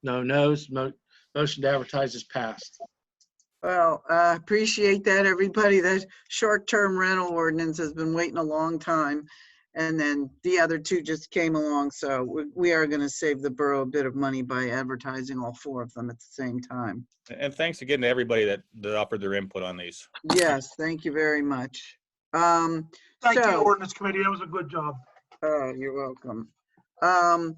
No noes. Motion to advertise is passed. Well, appreciate that, everybody. That short-term rental ordinance has been waiting a long time. And then the other two just came along. So we are going to save the borough a bit of money by advertising all four of them at the same time. And thanks again to everybody that offered their input on these. Yes, thank you very much. Thank you, So- ordinance committee. That was a good job. Oh, you're welcome. The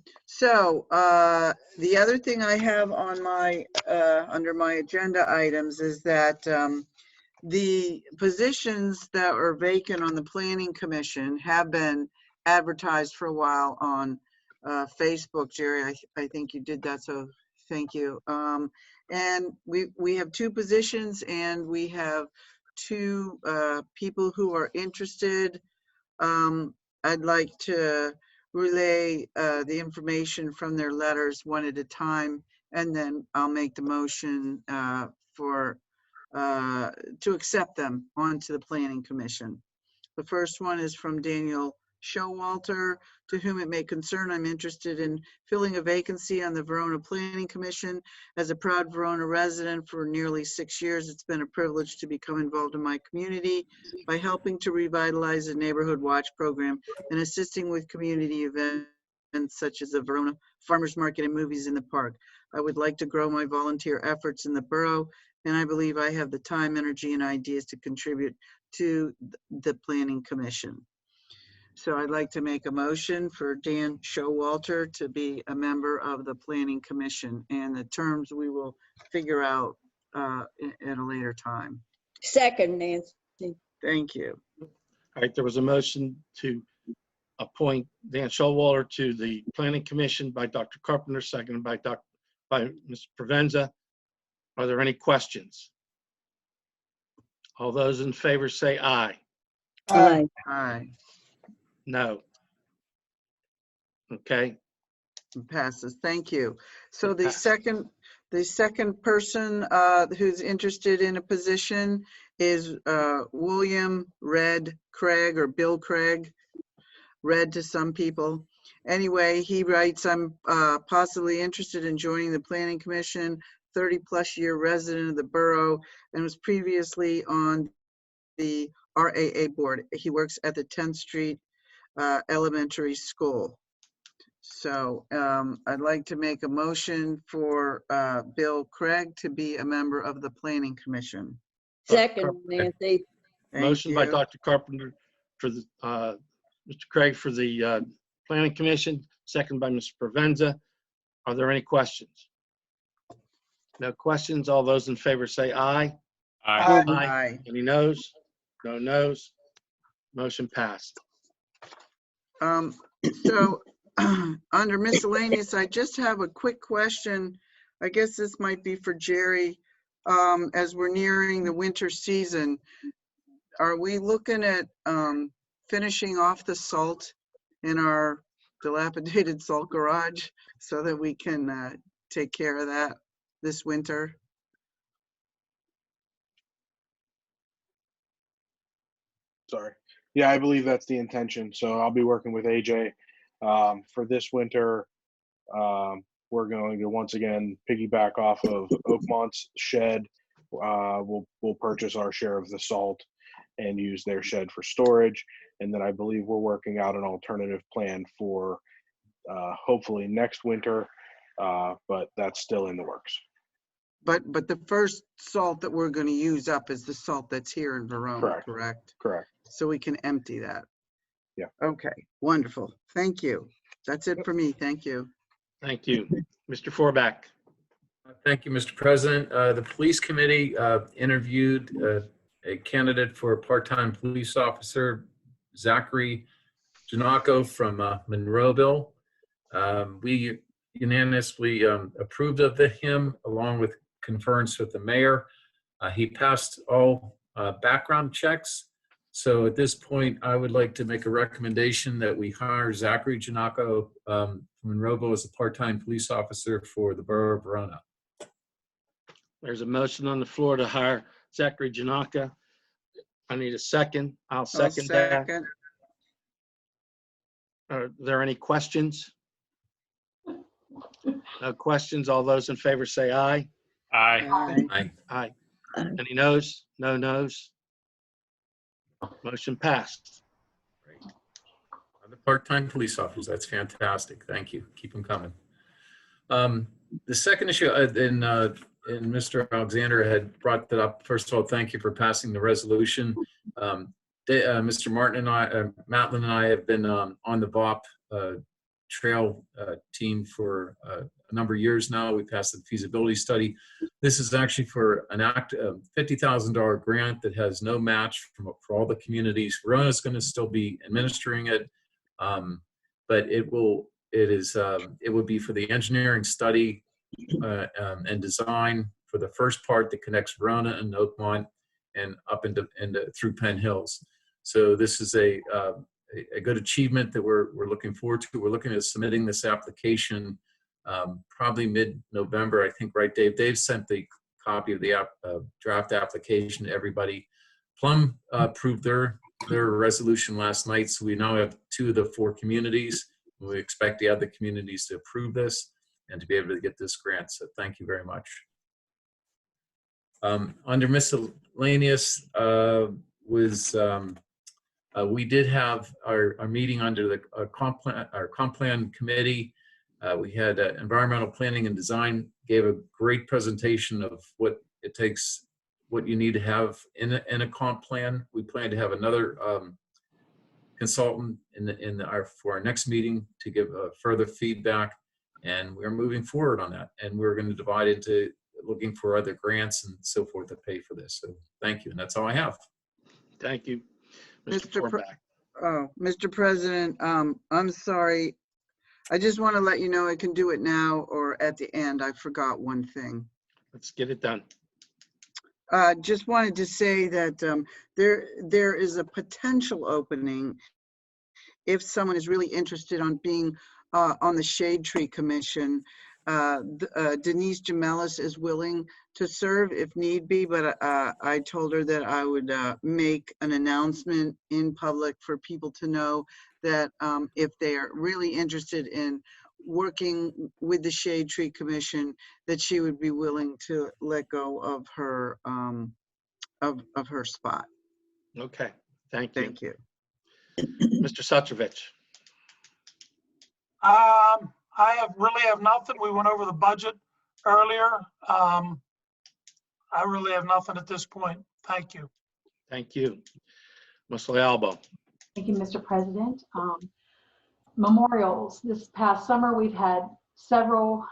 other thing I have on my, under my agenda items is that the positions that are vacant on the Planning Commission have been advertised for a while on Facebook. Jerry, I think you did that, so thank you. And we have two positions, and we have two people who are interested. I'd like to relay the information from their letters one at a time, and then I'll make the motion to accept them onto the Planning Commission. The first one is from Daniel Showalter. To whom it may concern, I'm interested in filling a vacancy on the Verona Planning Commission. As a proud Verona resident for nearly 6 years, it's been a privilege to become involved in my community by helping to revitalize the Neighborhood Watch program and assisting with community events such as the Verona Farmers Market and Movies in the Park. I would like to grow my volunteer efforts in the borough, and I believe I have the time, energy, and ideas to contribute to the Planning Commission. So I'd like to make a motion for Dan Showalter to be a member of the Planning Commission, and the terms we will figure out at a later time. Second, Nancy. Thank you. All right, there was a motion to appoint Dan Showalter to the Planning Commission by Dr. Carpenter, seconded by Mr. Provenza. Are there any questions? All those in favor say aye. Aye. Aye. No. Okay. It passes. Thank you. So It the passed. second person who's interested in a position is William Red Craig, or Bill Craig, Red to some people. Anyway, he writes, I'm possibly interested in joining the Planning Commission, 30-plus year resident of the borough, and was previously on the RAA board. He works at the 10th Street Elementary School. So I'd like to make a motion for Bill Craig to be a member of the Planning Commission. Second, Nancy. Motion by Dr. Carpenter for the Mr. Craig for the Planning Commission, second by Mr. Provenza. Are there any questions? No questions. All those in favor say aye. Aye. Aye. Any noes? No noes. Motion passed. So under miscellaneous, I just have a quick question. I guess this might be for Jerry. As we're nearing the winter season, are we looking at finishing off the salt in our dilapidated salt garage so that we can take care of that this winter? Sorry. Yeah, I believe that's the intention. So I'll be working with AJ for this winter. We're going to once again piggyback off of Oakmont's shed. We'll purchase our share of the salt and use their shed for storage. And then I believe we're working out an alternative plan for hopefully next winter, but that's still in the works. But the first salt that we're going to use up is the salt that's here in Verona, correct? Correct. So we can empty that. Yeah. Okay, wonderful. Thank you. That's it for me. Thank you. Thank you. Mr. Forback. Thank you, Mr. President. The police committee interviewed a candidate for a part-time police officer, Zachary Janako from Monroeville. We unanimously approved of him, along with conference with the mayor. He passed all background checks. So at this point, I would like to make a recommendation that we hire Zachary Janako from Monroeville as a part-time police officer for the borough of Verona. There's a motion on the floor to hire Zachary Janaka. I need a second. I'll second that. Are there any questions? No questions. All those in favor say aye. Aye. Aye. Aye. Any noes? No noes? Motion passed. The part-time police officers, that's fantastic. Thank you. Keep them coming. The second issue, and Mr. Alexander had brought that up. First of all, thank you for passing the resolution. Mr. Martin and I, Matlin and I have been on the VOP trail team for a number of years now. We passed the feasibility study. This is actually for an $50,000 grant that has no match for all the communities. Verona is going to still be administering it, but it will be for the engineering study and design for the first part that connects Verona and Oakmont and up into through Penn Hills. So this is a good achievement that we're looking forward to. We're looking at submitting this application probably mid-November, I think, right, Dave? Dave sent the copy of the draft application to everybody. Plum approved their resolution last night, so we now have 2 of the 4 communities. We expect the other communities to approve this and to be able to get this grant, so thank you very much. Under miscellaneous we did have our meeting under the comp plan committee. We had environmental planning and design gave a great presentation of what it takes, what you need to have in a comp plan. We plan to have another consultant for our next meeting to give further feedback, and we're moving forward on that. And we're going to divide into looking for other grants and so forth to pay for this. So thank you, and that's all I have. Thank you. Mr. President, I'm sorry. I just want to let you know I can do it now or at the end. I forgot one thing. Let's get it done. Just wanted to say that there is a potential opening if someone is really interested on being on the Shade Tree Commission. Denise Gemelis is willing to serve if need be, but I told her that I would make an announcement in public for people to know that if they are really interested in working with the Shade Tree Commission, that she would be willing to let go of her of her spot. Okay, thank you. Thank you. Mr. Suchovich. I really have nothing. We went over the budget earlier. I really have nothing at this point. Thank you. Thank you. Ms. Lealbo. Thank you, Mr. President. Memorials. This past summer, we've had several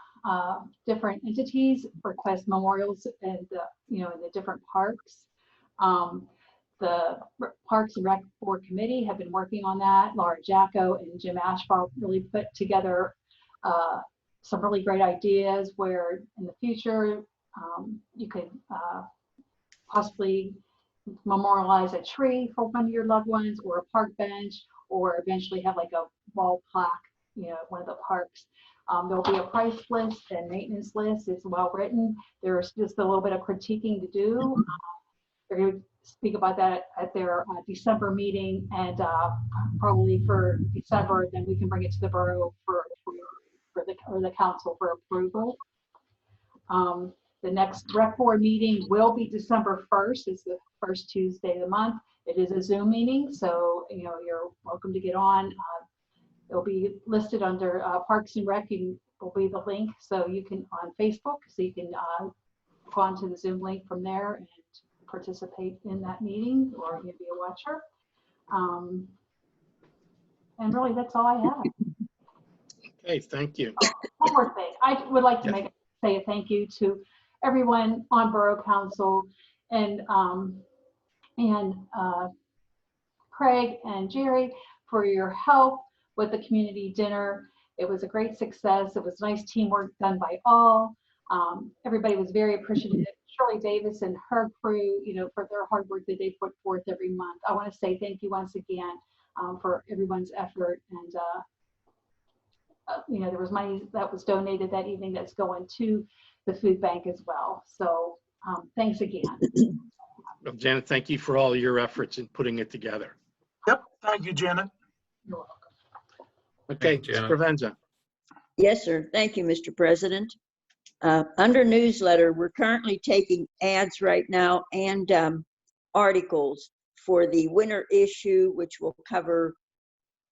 different entities request memorials in the different parks. The Parks and Rec Board Committee have been working on that. Laura Jacko and Jim Ashbaugh really put together some really great ideas where in the future you could possibly memorialize a tree for one of your loved ones, or a park bench, or eventually have like a wall plaque, at one of the parks. There'll be a price list and maintenance list. It's well written. There's just a little bit of critiquing to do. They're going to speak about that at their December meeting, and probably for December, then we can bring it to the borough for the council for approval. The next rec board meeting will be December 1st. It's the first Tuesday of the month. It is a Zoom meeting, so you're welcome to get on. It'll be listed under Parks and Rec. Will be the link, so you can on Facebook, so you can go onto the Zoom link from there and participate in that meeting, or you be a watcher. And really, that's all I have. Okay, thank you. One more thing, I would like to make say a thank you to everyone on Borough Council and Craig and Jerry for your help with the community dinner. It was a great success. It was nice teamwork done by all. Everybody was very appreciative. Shirley Davis and her crew, for their hard work that they put forth every month. I want to say thank you once again for everyone's effort. And, there was money that was donated that evening that's going to the food bank as well. So thanks again. Well, Janet, thank you for all your efforts in putting it together. Yep, thank you, Janet. You're welcome. Okay, Thank you, Ms. Janet. Provenza. Yes, sir. Thank you, Mr. President. Under newsletter, we're currently taking ads right now and articles for the winter issue, which will cover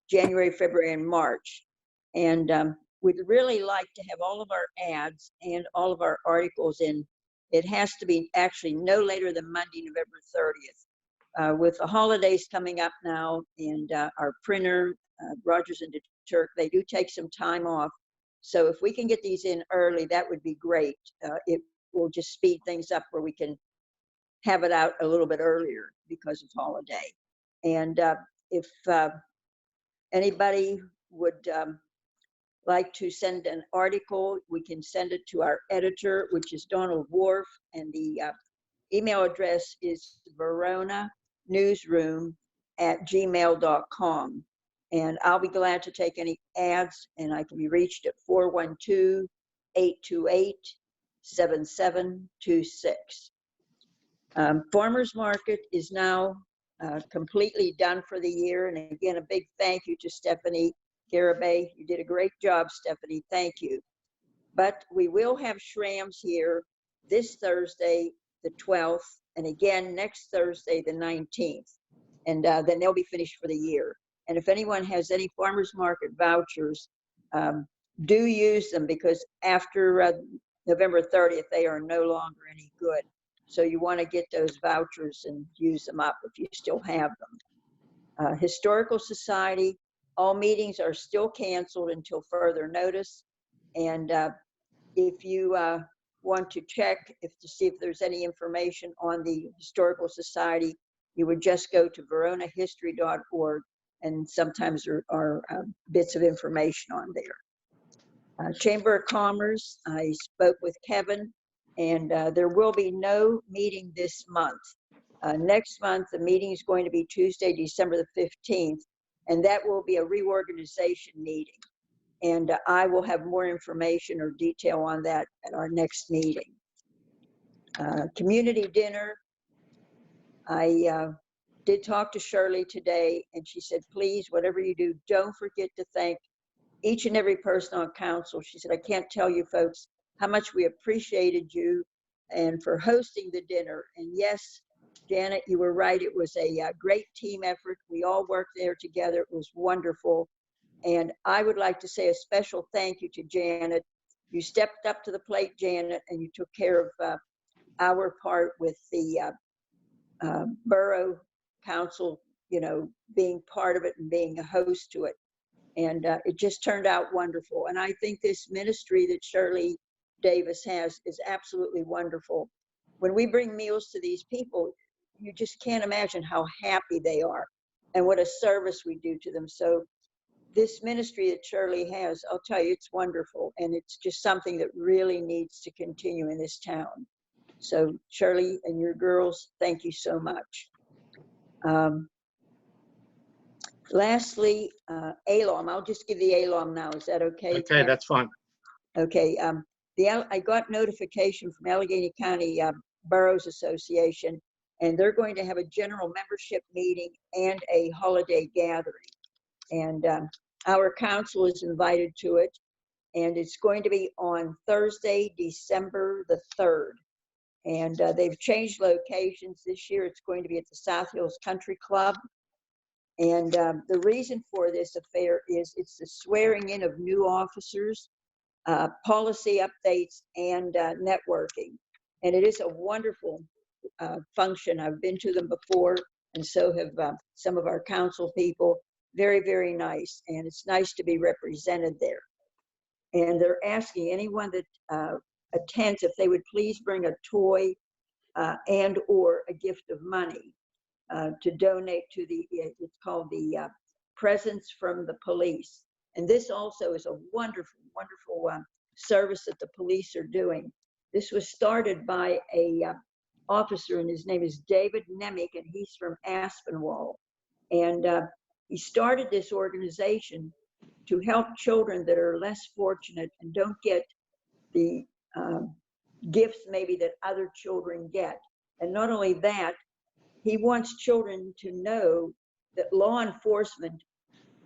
January, February, and March. And we'd really like to have all of our ads and all of our articles in. It has to be actually no later than Monday, November 30th. With the holidays coming up now and our printer, Rogers and DeTurk, they do take some time off. So if we can get these in early, that would be great. It will just speed things up where we can have it out a little bit earlier because of holiday. And if anybody would like to send an article, we can send it to our editor, which is Donald Wharf, and the email address is veronanewsroom@gmail.com. And I'll be glad to take any ads, and I can be reached at 412-828-7726. Farmers Market is now completely done for the year. And again, a big thank you to Stephanie Garibay. You did a great job, Stephanie. Thank you. But we will have Shrams here this Thursday, the 12th, and again next Thursday, the 19th. And then they'll be finished for the year. And if anyone has any farmers market vouchers, do use them, because after November 30th, they are no longer any good. So you want to get those vouchers and use them up if you still have them. Historical Society, all meetings are still canceled until further notice. And if you want to check to see if there's any information on the Historical Society, you would just go to veronahistory.org. And sometimes there are bits of information on there. Chamber of Commerce, I spoke with Kevin, and there will be no meeting this month. Next month, the meeting is going to be Tuesday, December the 15th, and that will be a reorganization meeting. And I will have more information or detail on that at our next meeting. Community dinner, I did talk to Shirley today, and she said, please, whatever you do, don't forget to thank each and every person on council. She said, I can't tell you folks how much we appreciated you and for hosting the dinner. And yes, Janet, you were right. It was a great team effort. We all worked there together. It was wonderful. And I would like to say a special thank you to Janet. You stepped up to the plate, Janet, and you took care of our part with the borough council, being part of it and being a host to it. And it just turned out wonderful. And I think this ministry that Shirley Davis has is absolutely wonderful. When we bring meals to these people, you just can't imagine how happy they are and what a service we do to them. So this ministry that Shirley has, I'll tell you, it's wonderful. And it's just something that really needs to continue in this town. So Shirley and your girls, thank you so much. Lastly, ALOM. I'll just give the ALOM now. Is that okay? Okay, that's fine. Okay. I got notification from Allegheny County Boroughs Association, and they're going to have a general membership meeting and a holiday gathering. And our council is invited to it, and it's going to be on Thursday, December the 3rd. And they've changed locations this year. It's going to be at the South Hills Country Club. And the reason for this affair is it's the swearing in of new officers, policy updates, and networking. And it is a wonderful function. I've been to them before, and so have some of our council people. Very, very nice. And it's nice to be represented there. And they're asking anyone that attends, if they would please bring a toy and or a gift of money to donate to the, it's called the Presents from the Police. And this also is a wonderful, wonderful service that the police are doing. This was started by a officer, and his name is David Nemick, and he's from Aspinwall. And he started this organization to help children that are less fortunate and don't get the gifts maybe that other children get. And not only that, he wants children to know that law enforcement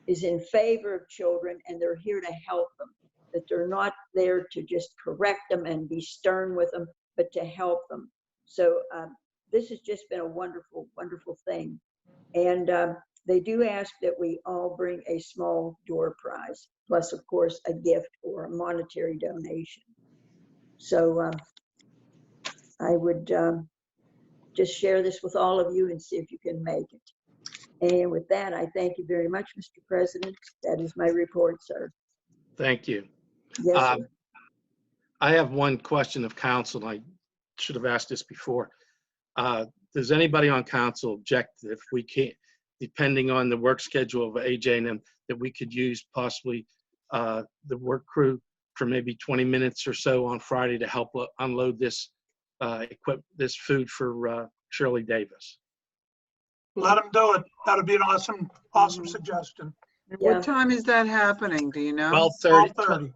is in favor of children and they're here to help them, that they're not there to just correct them and be stern with them, but to help them. So this has just been a wonderful, wonderful thing. And they do ask that we all bring a small door prize, plus of course a gift or a monetary donation. So I would just share this with all of you and see if you can make it. And with that, I thank you very much, Mr. President. That is my report, sir. Thank you. Yes, sir. I have one question of council. I should have asked this before. Does anybody on council object if we can't, depending on the work schedule of AJ and them, that we could use possibly the work crew for maybe 20 minutes or so on Friday to help unload this this food for Shirley Davis? Let them do it. That'd be an awesome suggestion. What time is that happening? Do you know? 12:30.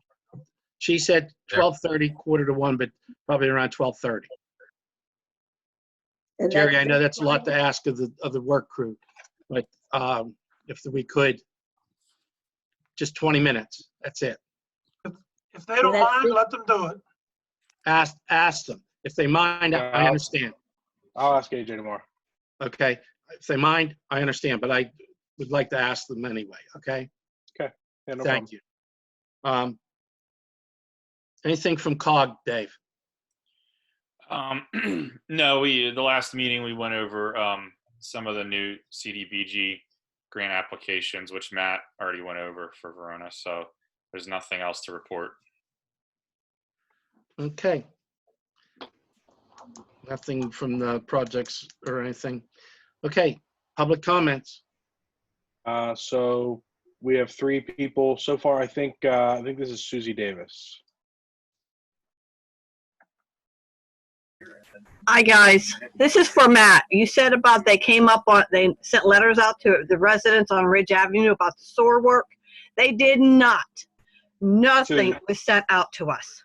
She said 12:30, 12:45, but probably around 12:30. Jerry, I know that's a lot to ask of the work crew, but if we could, just 20 minutes. That's it. If they don't mind, let them do it. Ask them. If they mind, I understand. I'll ask AJ tomorrow. Okay. If they mind, I understand, but I would like to ask them anyway. Okay. Okay. Yeah, no Thank problem. you. Anything from COG, Dave? No, the last meeting we went over some of the new CDBG grant applications, which Matt already went over for Verona. So there's nothing else to report. Okay. Nothing from the projects or anything. Okay. Public comments. So we have 3 people so far. I think this is Susie Davis. Hi, guys. This is for Matt. You said about they sent letters out to the residents on Ridge Avenue about the sewer work. They did not. Nothing Susan, was sent out to us.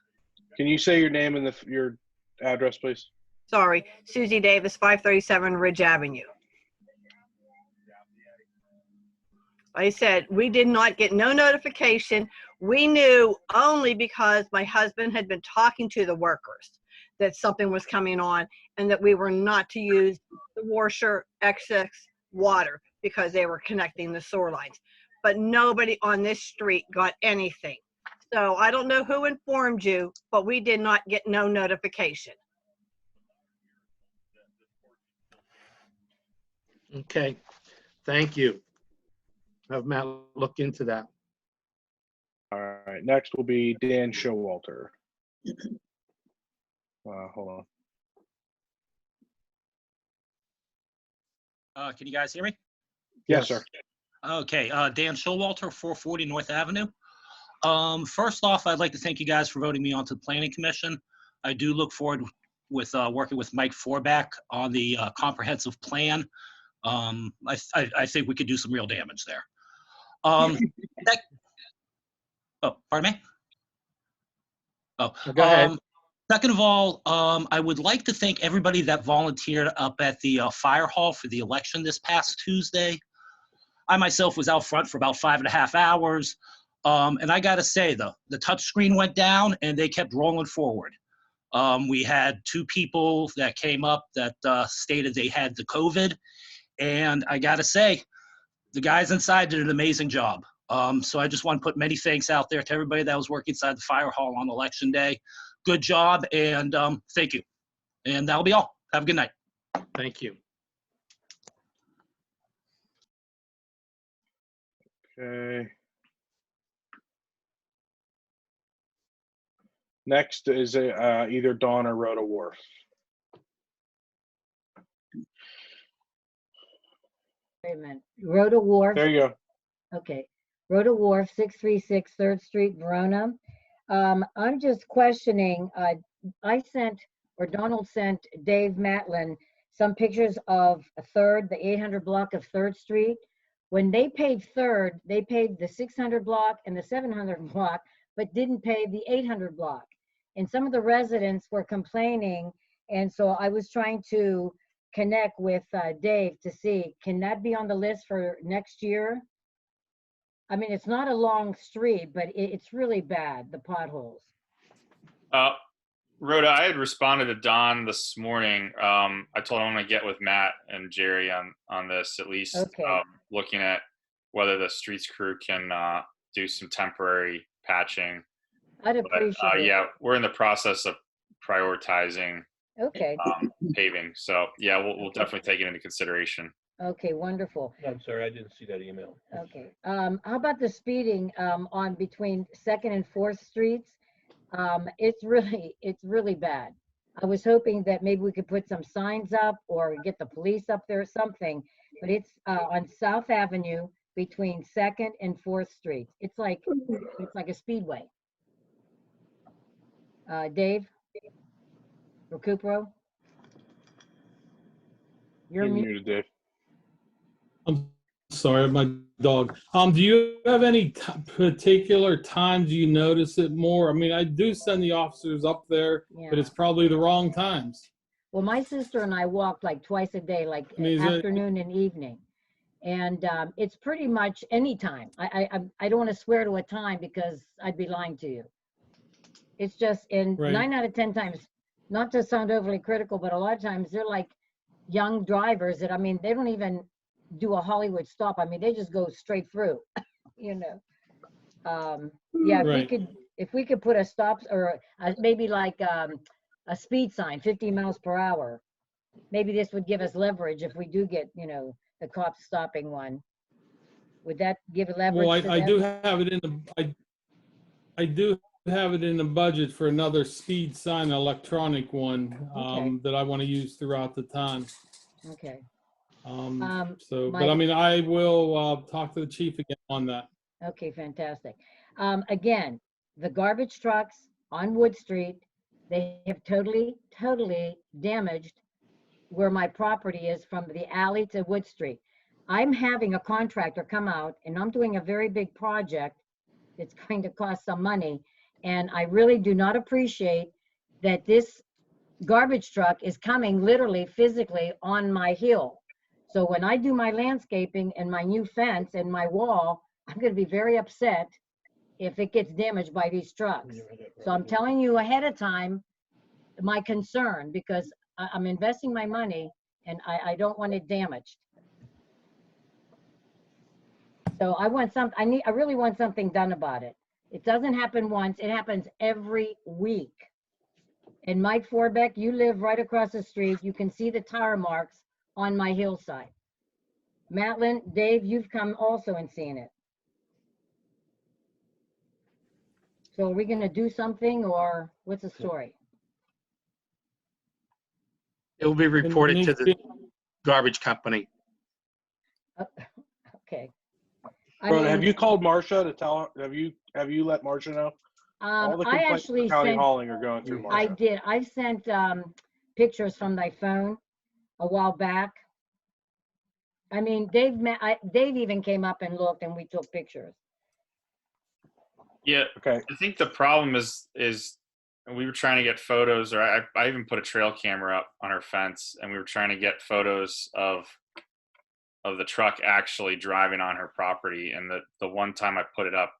can you say your name and your address, please? Sorry. Susie Davis, 537 Ridge Avenue. I said, we did not get no notification. We knew only because my husband had been talking to the workers that something was coming on and that we were not to use the washer excess water because they were connecting the sewer lines. But nobody on this street got anything. So I don't know who informed you, but we did not get no notification. Okay. Thank you. Have Matt look into that. All right. Next will be Dan Showalter. Hold on. Can you guys hear me? Yes, sir. Okay, Dan Showalter, 440 North Avenue. First off, I'd like to thank you guys for voting me onto the Planning Commission. I do look forward with working with Mike Forback on the comprehensive plan. I think we could do some real damage there. Oh, pardon me? Oh, go ahead. Second of all, I would like to thank everybody that volunteered up at the fire hall for the election this past Tuesday. I myself was out front for about 5.5 hours. And I got to say, the touch screen went down and they kept rolling forward. We had 2 people that came up that stated they had the COVID. And I got to say, the guys inside did an amazing job. So I just want to put many thanks out there to everybody that was working inside the fire hall on election day. Good job, and thank you. And that'll be all. Have a good night. Thank you. Okay. Next is either Dawn or Rhoda Wharf. Wait a minute. Rhoda Wharf. There you go. Okay. Rhoda Wharf, 636 3rd Street, Verona. I'm just questioning, I sent, or Donald sent Dave Matlin some pictures of the 800 block of 3rd Street. When they paved 3rd, they paved the 600 block and the 700 block, but didn't pave the 800 block. And some of the residents were complaining, and so I was trying to connect with Dave to see, can that be on the list for next year? I mean, it's not a long street, but it's really bad, the potholes. Rhoda, I had responded to Don this morning. I told him I'm going to get with Matt and Jerry on this, at least Okay. Looking at whether the streets crew can do some temporary patching. I'd appreciate it. Yeah, we're in the process of prioritizing Okay. paving. So yeah, we'll definitely take it into consideration. Okay, wonderful. I'm sorry, I didn't see that email. Okay. How about the speeding on between 2nd and 4th Streets? It's really bad. I was hoping that maybe we could put some signs up or get the police up there or something, but it's on South Avenue between 2nd and 4th Streets. It's like a speedway. Dave Recupero? You're muted, Dave. I'm sorry, my dog. Do you have any particular times you notice it more? I mean, I do send the officers up there, but it's probably the wrong times. Well, my sister and I walk like twice a day, like afternoon and evening. And it's pretty much any time. I don't want to swear to a time because I'd be lying to you. It's just in 9 out of 10 times, not to sound overly critical, but a lot of times they're like young drivers that, I mean, they don't even do a Hollywood stop. I mean, they just go straight through, you know. Yeah, if we could put a stop or maybe like a speed sign, 50 miles per hour, maybe this would give us leverage if we do get, you know, the cops stopping one. Would that give leverage? Well, I do have it in the, I do have it in the budget for another speed sign, electronic one, that I want to use throughout the time. Okay. But I mean, I will talk to the chief again on that. Okay, fantastic. Again, the garbage trucks on Wood Street, they have totally damaged where my property is from the alley to Wood Street. I'm having a contractor come out and I'm doing a very big project. It's going to cost some money. And I really do not appreciate that this garbage truck is coming literally physically on my hill. So when I do my landscaping and my new fence and my wall, I'm going to be very upset if it gets damaged by these trucks. So I'm telling you ahead of time my concern, because I'm investing my money and I don't want it damaged. So I want I really want something done about it. It doesn't happen once, it happens every week. And Mike Forbeck, you live right across the street. You can see the tire marks on my hillside. Matlin, Dave, you've come also and seen it. So are we gonna do something or what's the story? It will be reported to the garbage company. Okay. Rhoda, have you called Marcia to tell her? Have you let Marcia know? All the I complaints actually for County sent, hauling are going through Marcia. I did. I sent pictures from my phone a while back. I mean, Dave even came up and looked and we took pictures. Yeah. Okay. I think the problem is we were trying to get photos, or I even put a trail camera up on our fence, and we were trying to get photos of the truck actually driving on her property. And the one time I put it up,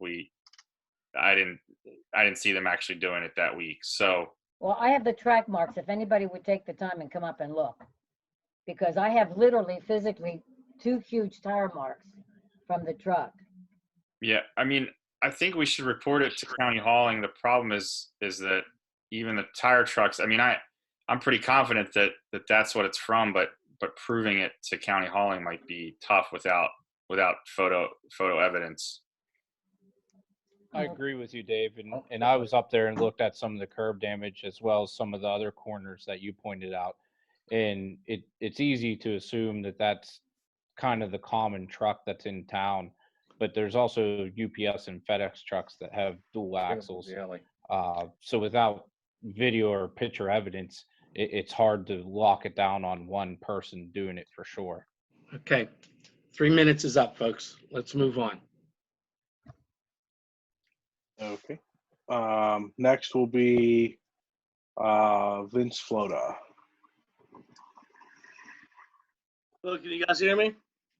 I didn't see them actually doing it that week. So. Well, I have the track marks if anybody would take the time and come up and look, because I have literally physically 2 huge tire marks from the truck. Yeah, I mean, I think we should report it to county hauling. The problem is that even the tire trucks, I mean, I'm pretty confident that that's what it's from, but proving it to county hauling might be tough without photo evidence. I agree with you, Dave. And I was up there and looked at some of the curb damage as well as some of the other corners that you pointed out. And it's easy to assume that that's kind of the common truck that's in town. But there's also UPS and FedEx trucks that have dual axles. So without video or picture evidence, it's hard to lock it down on one person doing it for sure. Okay, 3 minutes is up, folks. Let's move on. Okay. Next will be Vince Flota. Hello, can you guys hear me?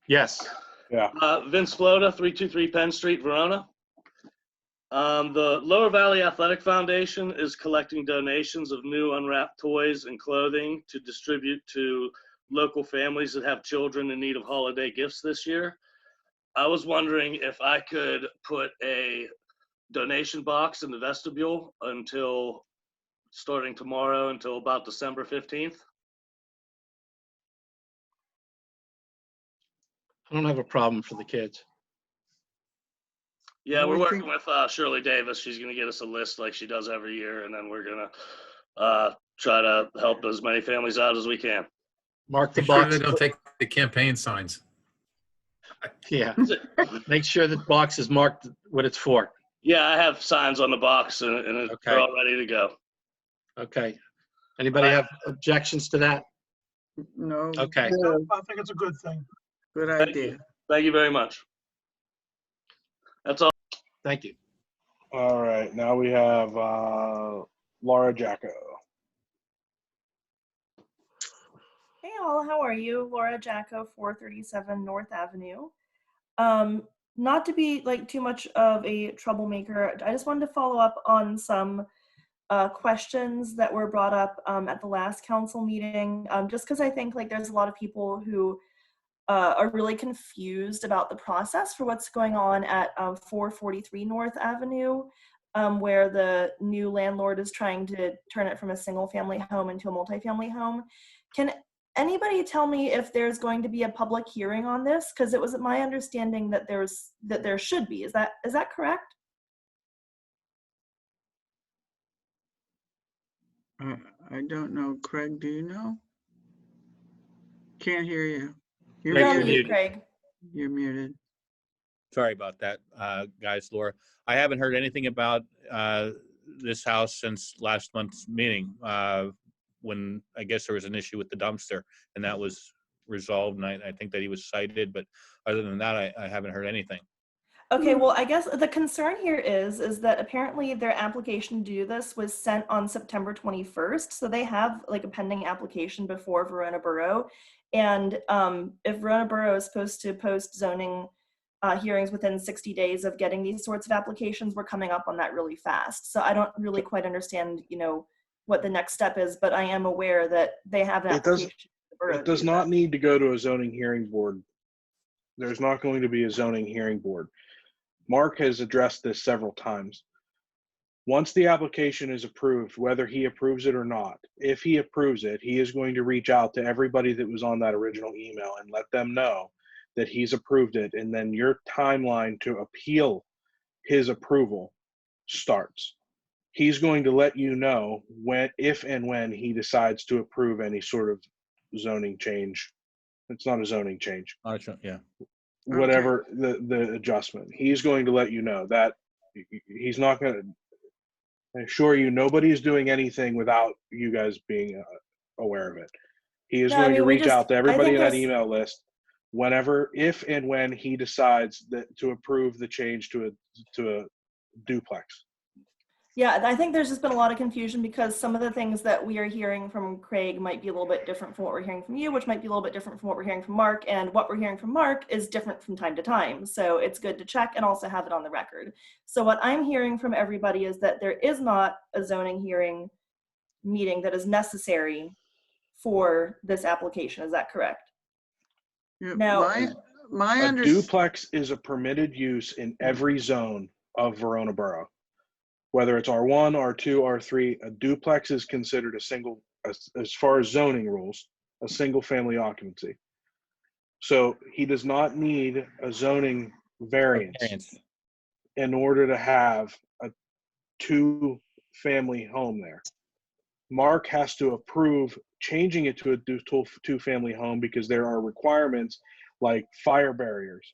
Yes. Yeah. Vince Flota, 323 Penn Street, Verona. The Lower Valley Athletic Foundation is collecting donations of new unwrapped toys and clothing to distribute to local families that have children in need of holiday gifts this year. I was wondering if I could put a donation box in the vestibule until starting tomorrow until about December 15th. I don't have a problem for the kids. Yeah, Well, we're I working with Shirley Davis. She's going to get us a list like she does every year, and then we're going to try to help as many families out as we can. Mark the Make sure box. they don't take the campaign signs. Yeah. Make sure the box is marked what it's for. Yeah, I have signs on the box, and Okay. they're all ready to go. Okay. Anybody have objections to that? No. Okay. No, I think it's a good thing. Good idea. Thank you very much. That's all. Thank you. All right. Now we have Laura Jacko. Hey all, how are you? Laura Jacko, 437 North Avenue. Not to be like too much of a troublemaker, I just wanted to follow up on some questions that were brought up at the last council meeting, just because I think like there's a lot of people who are really confused about the process for what's going on at 443 North Avenue, where the new landlord is trying to turn it from a single family home into a multifamily home. Can anybody tell me if there's going to be a public hearing on this? Because it was my understanding that there should be. Is that correct? I don't know. Craig, do you know? Can't hear you. You're on mute, Craig. You're muted. Sorry about that, guys, Laura. I haven't heard anything about this house since last month's meeting, when I guess there was an issue with the dumpster, and that was resolved, and I think that he was cited, but other than that, I haven't heard anything. Okay, well, I guess the concern here is that apparently their application to do this was sent on September 21st. So they have like a pending application before Verona Borough. And if Verona Borough is supposed to post zoning hearings within 60 days of getting these sorts of applications, we're coming up on that really fast. So I don't really quite understand, what the next step is, but I am aware that they have an application. It does not need to go to a zoning hearing board. There's not going to be a zoning hearing board. Mark has addressed this several times. Once the application is approved, whether he approves it or not, if he approves it, he is going to reach out to everybody that was on that original email and let them know that he's approved it. And then your timeline to appeal his approval starts. He's going to let you know if and when he decides to approve any sort of zoning change. It's not a zoning change. Yeah. Whatever the adjustment, he's going to let you know that he's not going to. I assure you, nobody is doing anything without you guys being aware of it. He is going to reach out to everybody in that email list whenever, if and when he decides that to approve the change to a duplex. Yeah, I think there's just been a lot of confusion because some of the things that we are hearing from Craig might be a little bit different from what we're hearing from you, which might be a little bit different from what we're hearing from Mark, and what we're hearing from Mark is different from time to time. So it's good to check and also have it on the record. So what I'm hearing from everybody is that there is not a zoning hearing meeting that is necessary for this application. Is that correct? Yeah, Now, a duplex is a permitted use in every zone of Verona Borough. Whether it's R1, R2, R3, a duplex is considered a single, as far as zoning rules, a single family occupancy. So he does not need a zoning variance in order to have a 2-family home there. Mark has to approve changing it to a 2-family home because there are requirements like fire barriers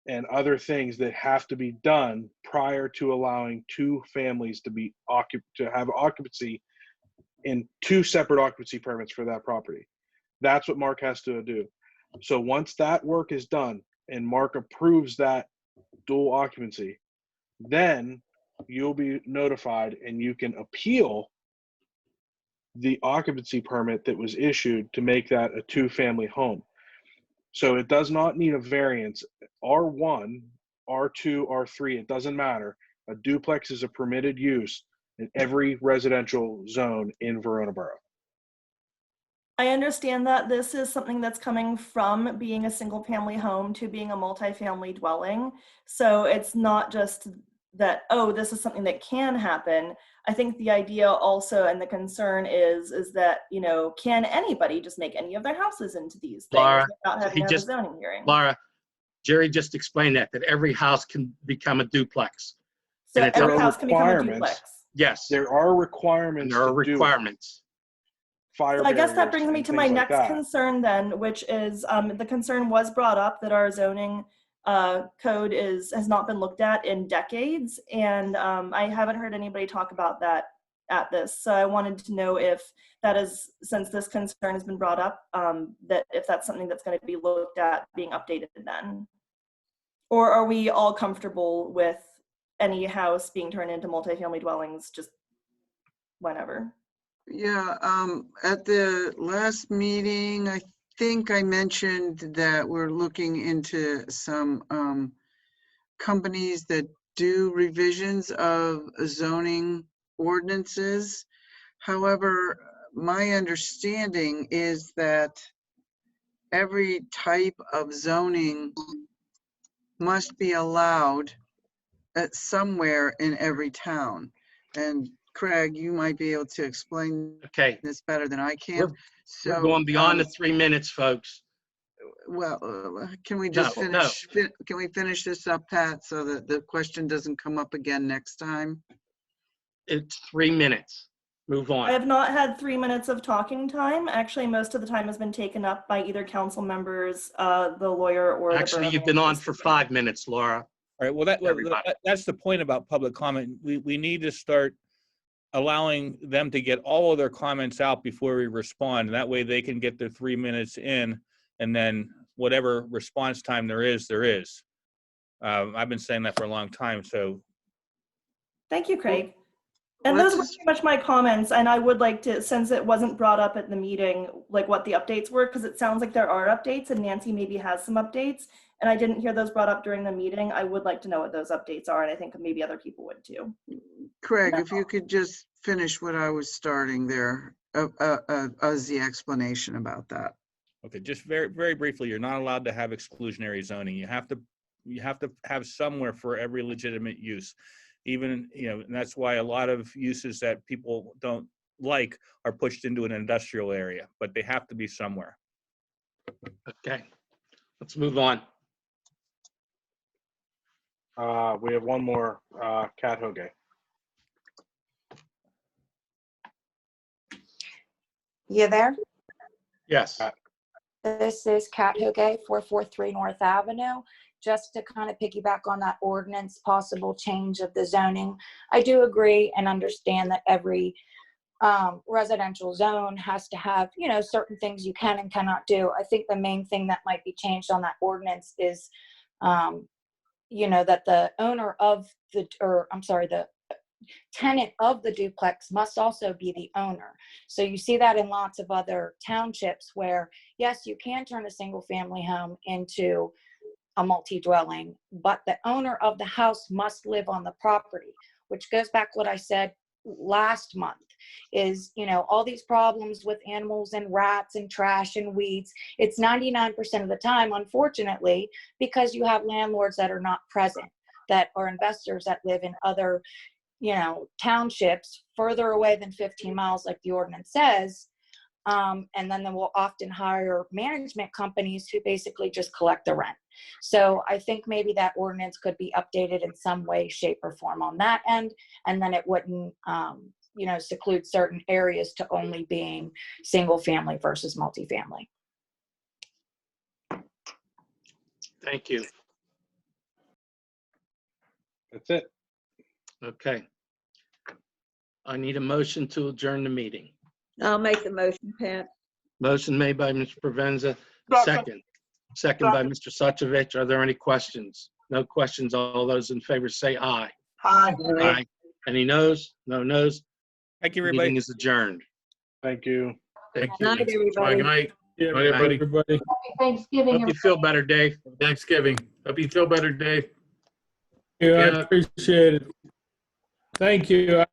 and other things that have to be done prior to allowing 2 families to have occupancy in 2 separate occupancy permits for that property. That's what Mark has to do. So once that work is done and Mark approves that dual occupancy, then you'll be notified and you can appeal the occupancy permit that was issued to make that a 2-family home. So it does not need a variance. R1, R2, R3, it doesn't matter. A duplex is a permitted use in every residential zone in Verona Borough. I understand that this is something that's coming from being a single family home to being a multifamily dwelling. So it's not just that, oh, this is something that can happen. I think the idea also and the concern is that, you know, can anybody just make any of their houses into these things Laura, without having to have a zoning hearing? Laura, Jerry just explained that every house can become a duplex. So And it's every up- house can become a duplex. Yes. There are requirements. And there are to do it. requirements. Fire So I guess that barriers brings me and to my things like next that. concern then, which is the concern was brought up that our zoning code has not been looked at in decades. And I haven't heard anybody talk about that at this. So I wanted to know if that is, since this concern has been brought up, that if that's something that's going to be looked at being updated then. Or are we all comfortable with any house being turned into multifamily dwellings just whenever? Yeah, at the last meeting, I think I mentioned that we're looking into some companies that do revisions of zoning ordinances. However, my understanding is that every type of zoning must be allowed at somewhere in every town. And Craig, you might be able to explain this better than I can. We're going beyond the 3 minutes, folks. Well, can we just No. finish? Can we finish this up, Pat, so that the question doesn't come up again next time? It's 3 minutes. Move on. I have not had 3 minutes of talking time. Actually, most of the time has been taken up by either council members, the lawyer, or Actually, you've been on for 5 minutes, Laura. All right, well, that's the point about public comment. We need to start allowing them to get all of their comments out before we respond. And that way they can get their 3 minutes in, and then whatever response time there is, there is. I've been saying that for a long time, so. Thank you, Craig. And those were pretty much my comments, and I would like to, since it wasn't brought up at the meeting, like what the updates were, because it sounds like there are updates, and Nancy maybe has some updates, and I didn't hear those brought up during the meeting. I would like to know what those updates are, and I think maybe other people would too. Craig, if you could just finish what I was starting there as the explanation about that. Okay, just very, very briefly, you're not allowed to have exclusionary zoning. You have to have somewhere for every legitimate use. Even, you know, and that's why a lot of uses that people don't like are pushed into an industrial area, but they have to be somewhere. Okay, let's move on. We have one more, Kat Hoge. You there? Yes. This is Kat Hoge, 443 North Avenue. Just to kind of piggyback on that ordinance, possible change of the zoning. I do agree and understand that every residential zone has to have, you know, certain things you can and cannot do. I think the main thing that might be changed on that ordinance is, you know, that the owner of the, the tenant of the duplex must also be the owner. So you see that in lots of other townships where, yes, you can turn a single family home into a multi-dwelling, but the owner of the house must live on the property, which goes back to what I said last month is, you know, all these problems with animals and rats and trash and weeds. It's 99% of the time, unfortunately, because you have landlords that are not present, that are investors that live in other, you know, townships further away than 15 miles, like the ordinance says, And then they will often hire management companies who basically just collect the rent. So I think maybe that ordinance could be updated in some way, shape, or form on that end. And then it wouldn't, seclude certain areas to only being single family versus multifamily. Thank you. That's it. Okay. I need a motion to adjourn the meeting. I'll make the motion, Pat. Motion made by Mr. Provenza, second by Mr. Suchovich. Are there any questions? No questions. All those in favor say aye. Aye. Aye. Any noes? No noes. Thank you, everybody. Meeting is adjourned. Thank you. Thank Good night, everybody. Good night. you. Good night, everybody. Everybody. Happy Thanksgiving. Hope you feel better, Dave. Thanksgiving. Hope you feel better, Dave. Yeah, I Yeah. appreciate it. Thank you.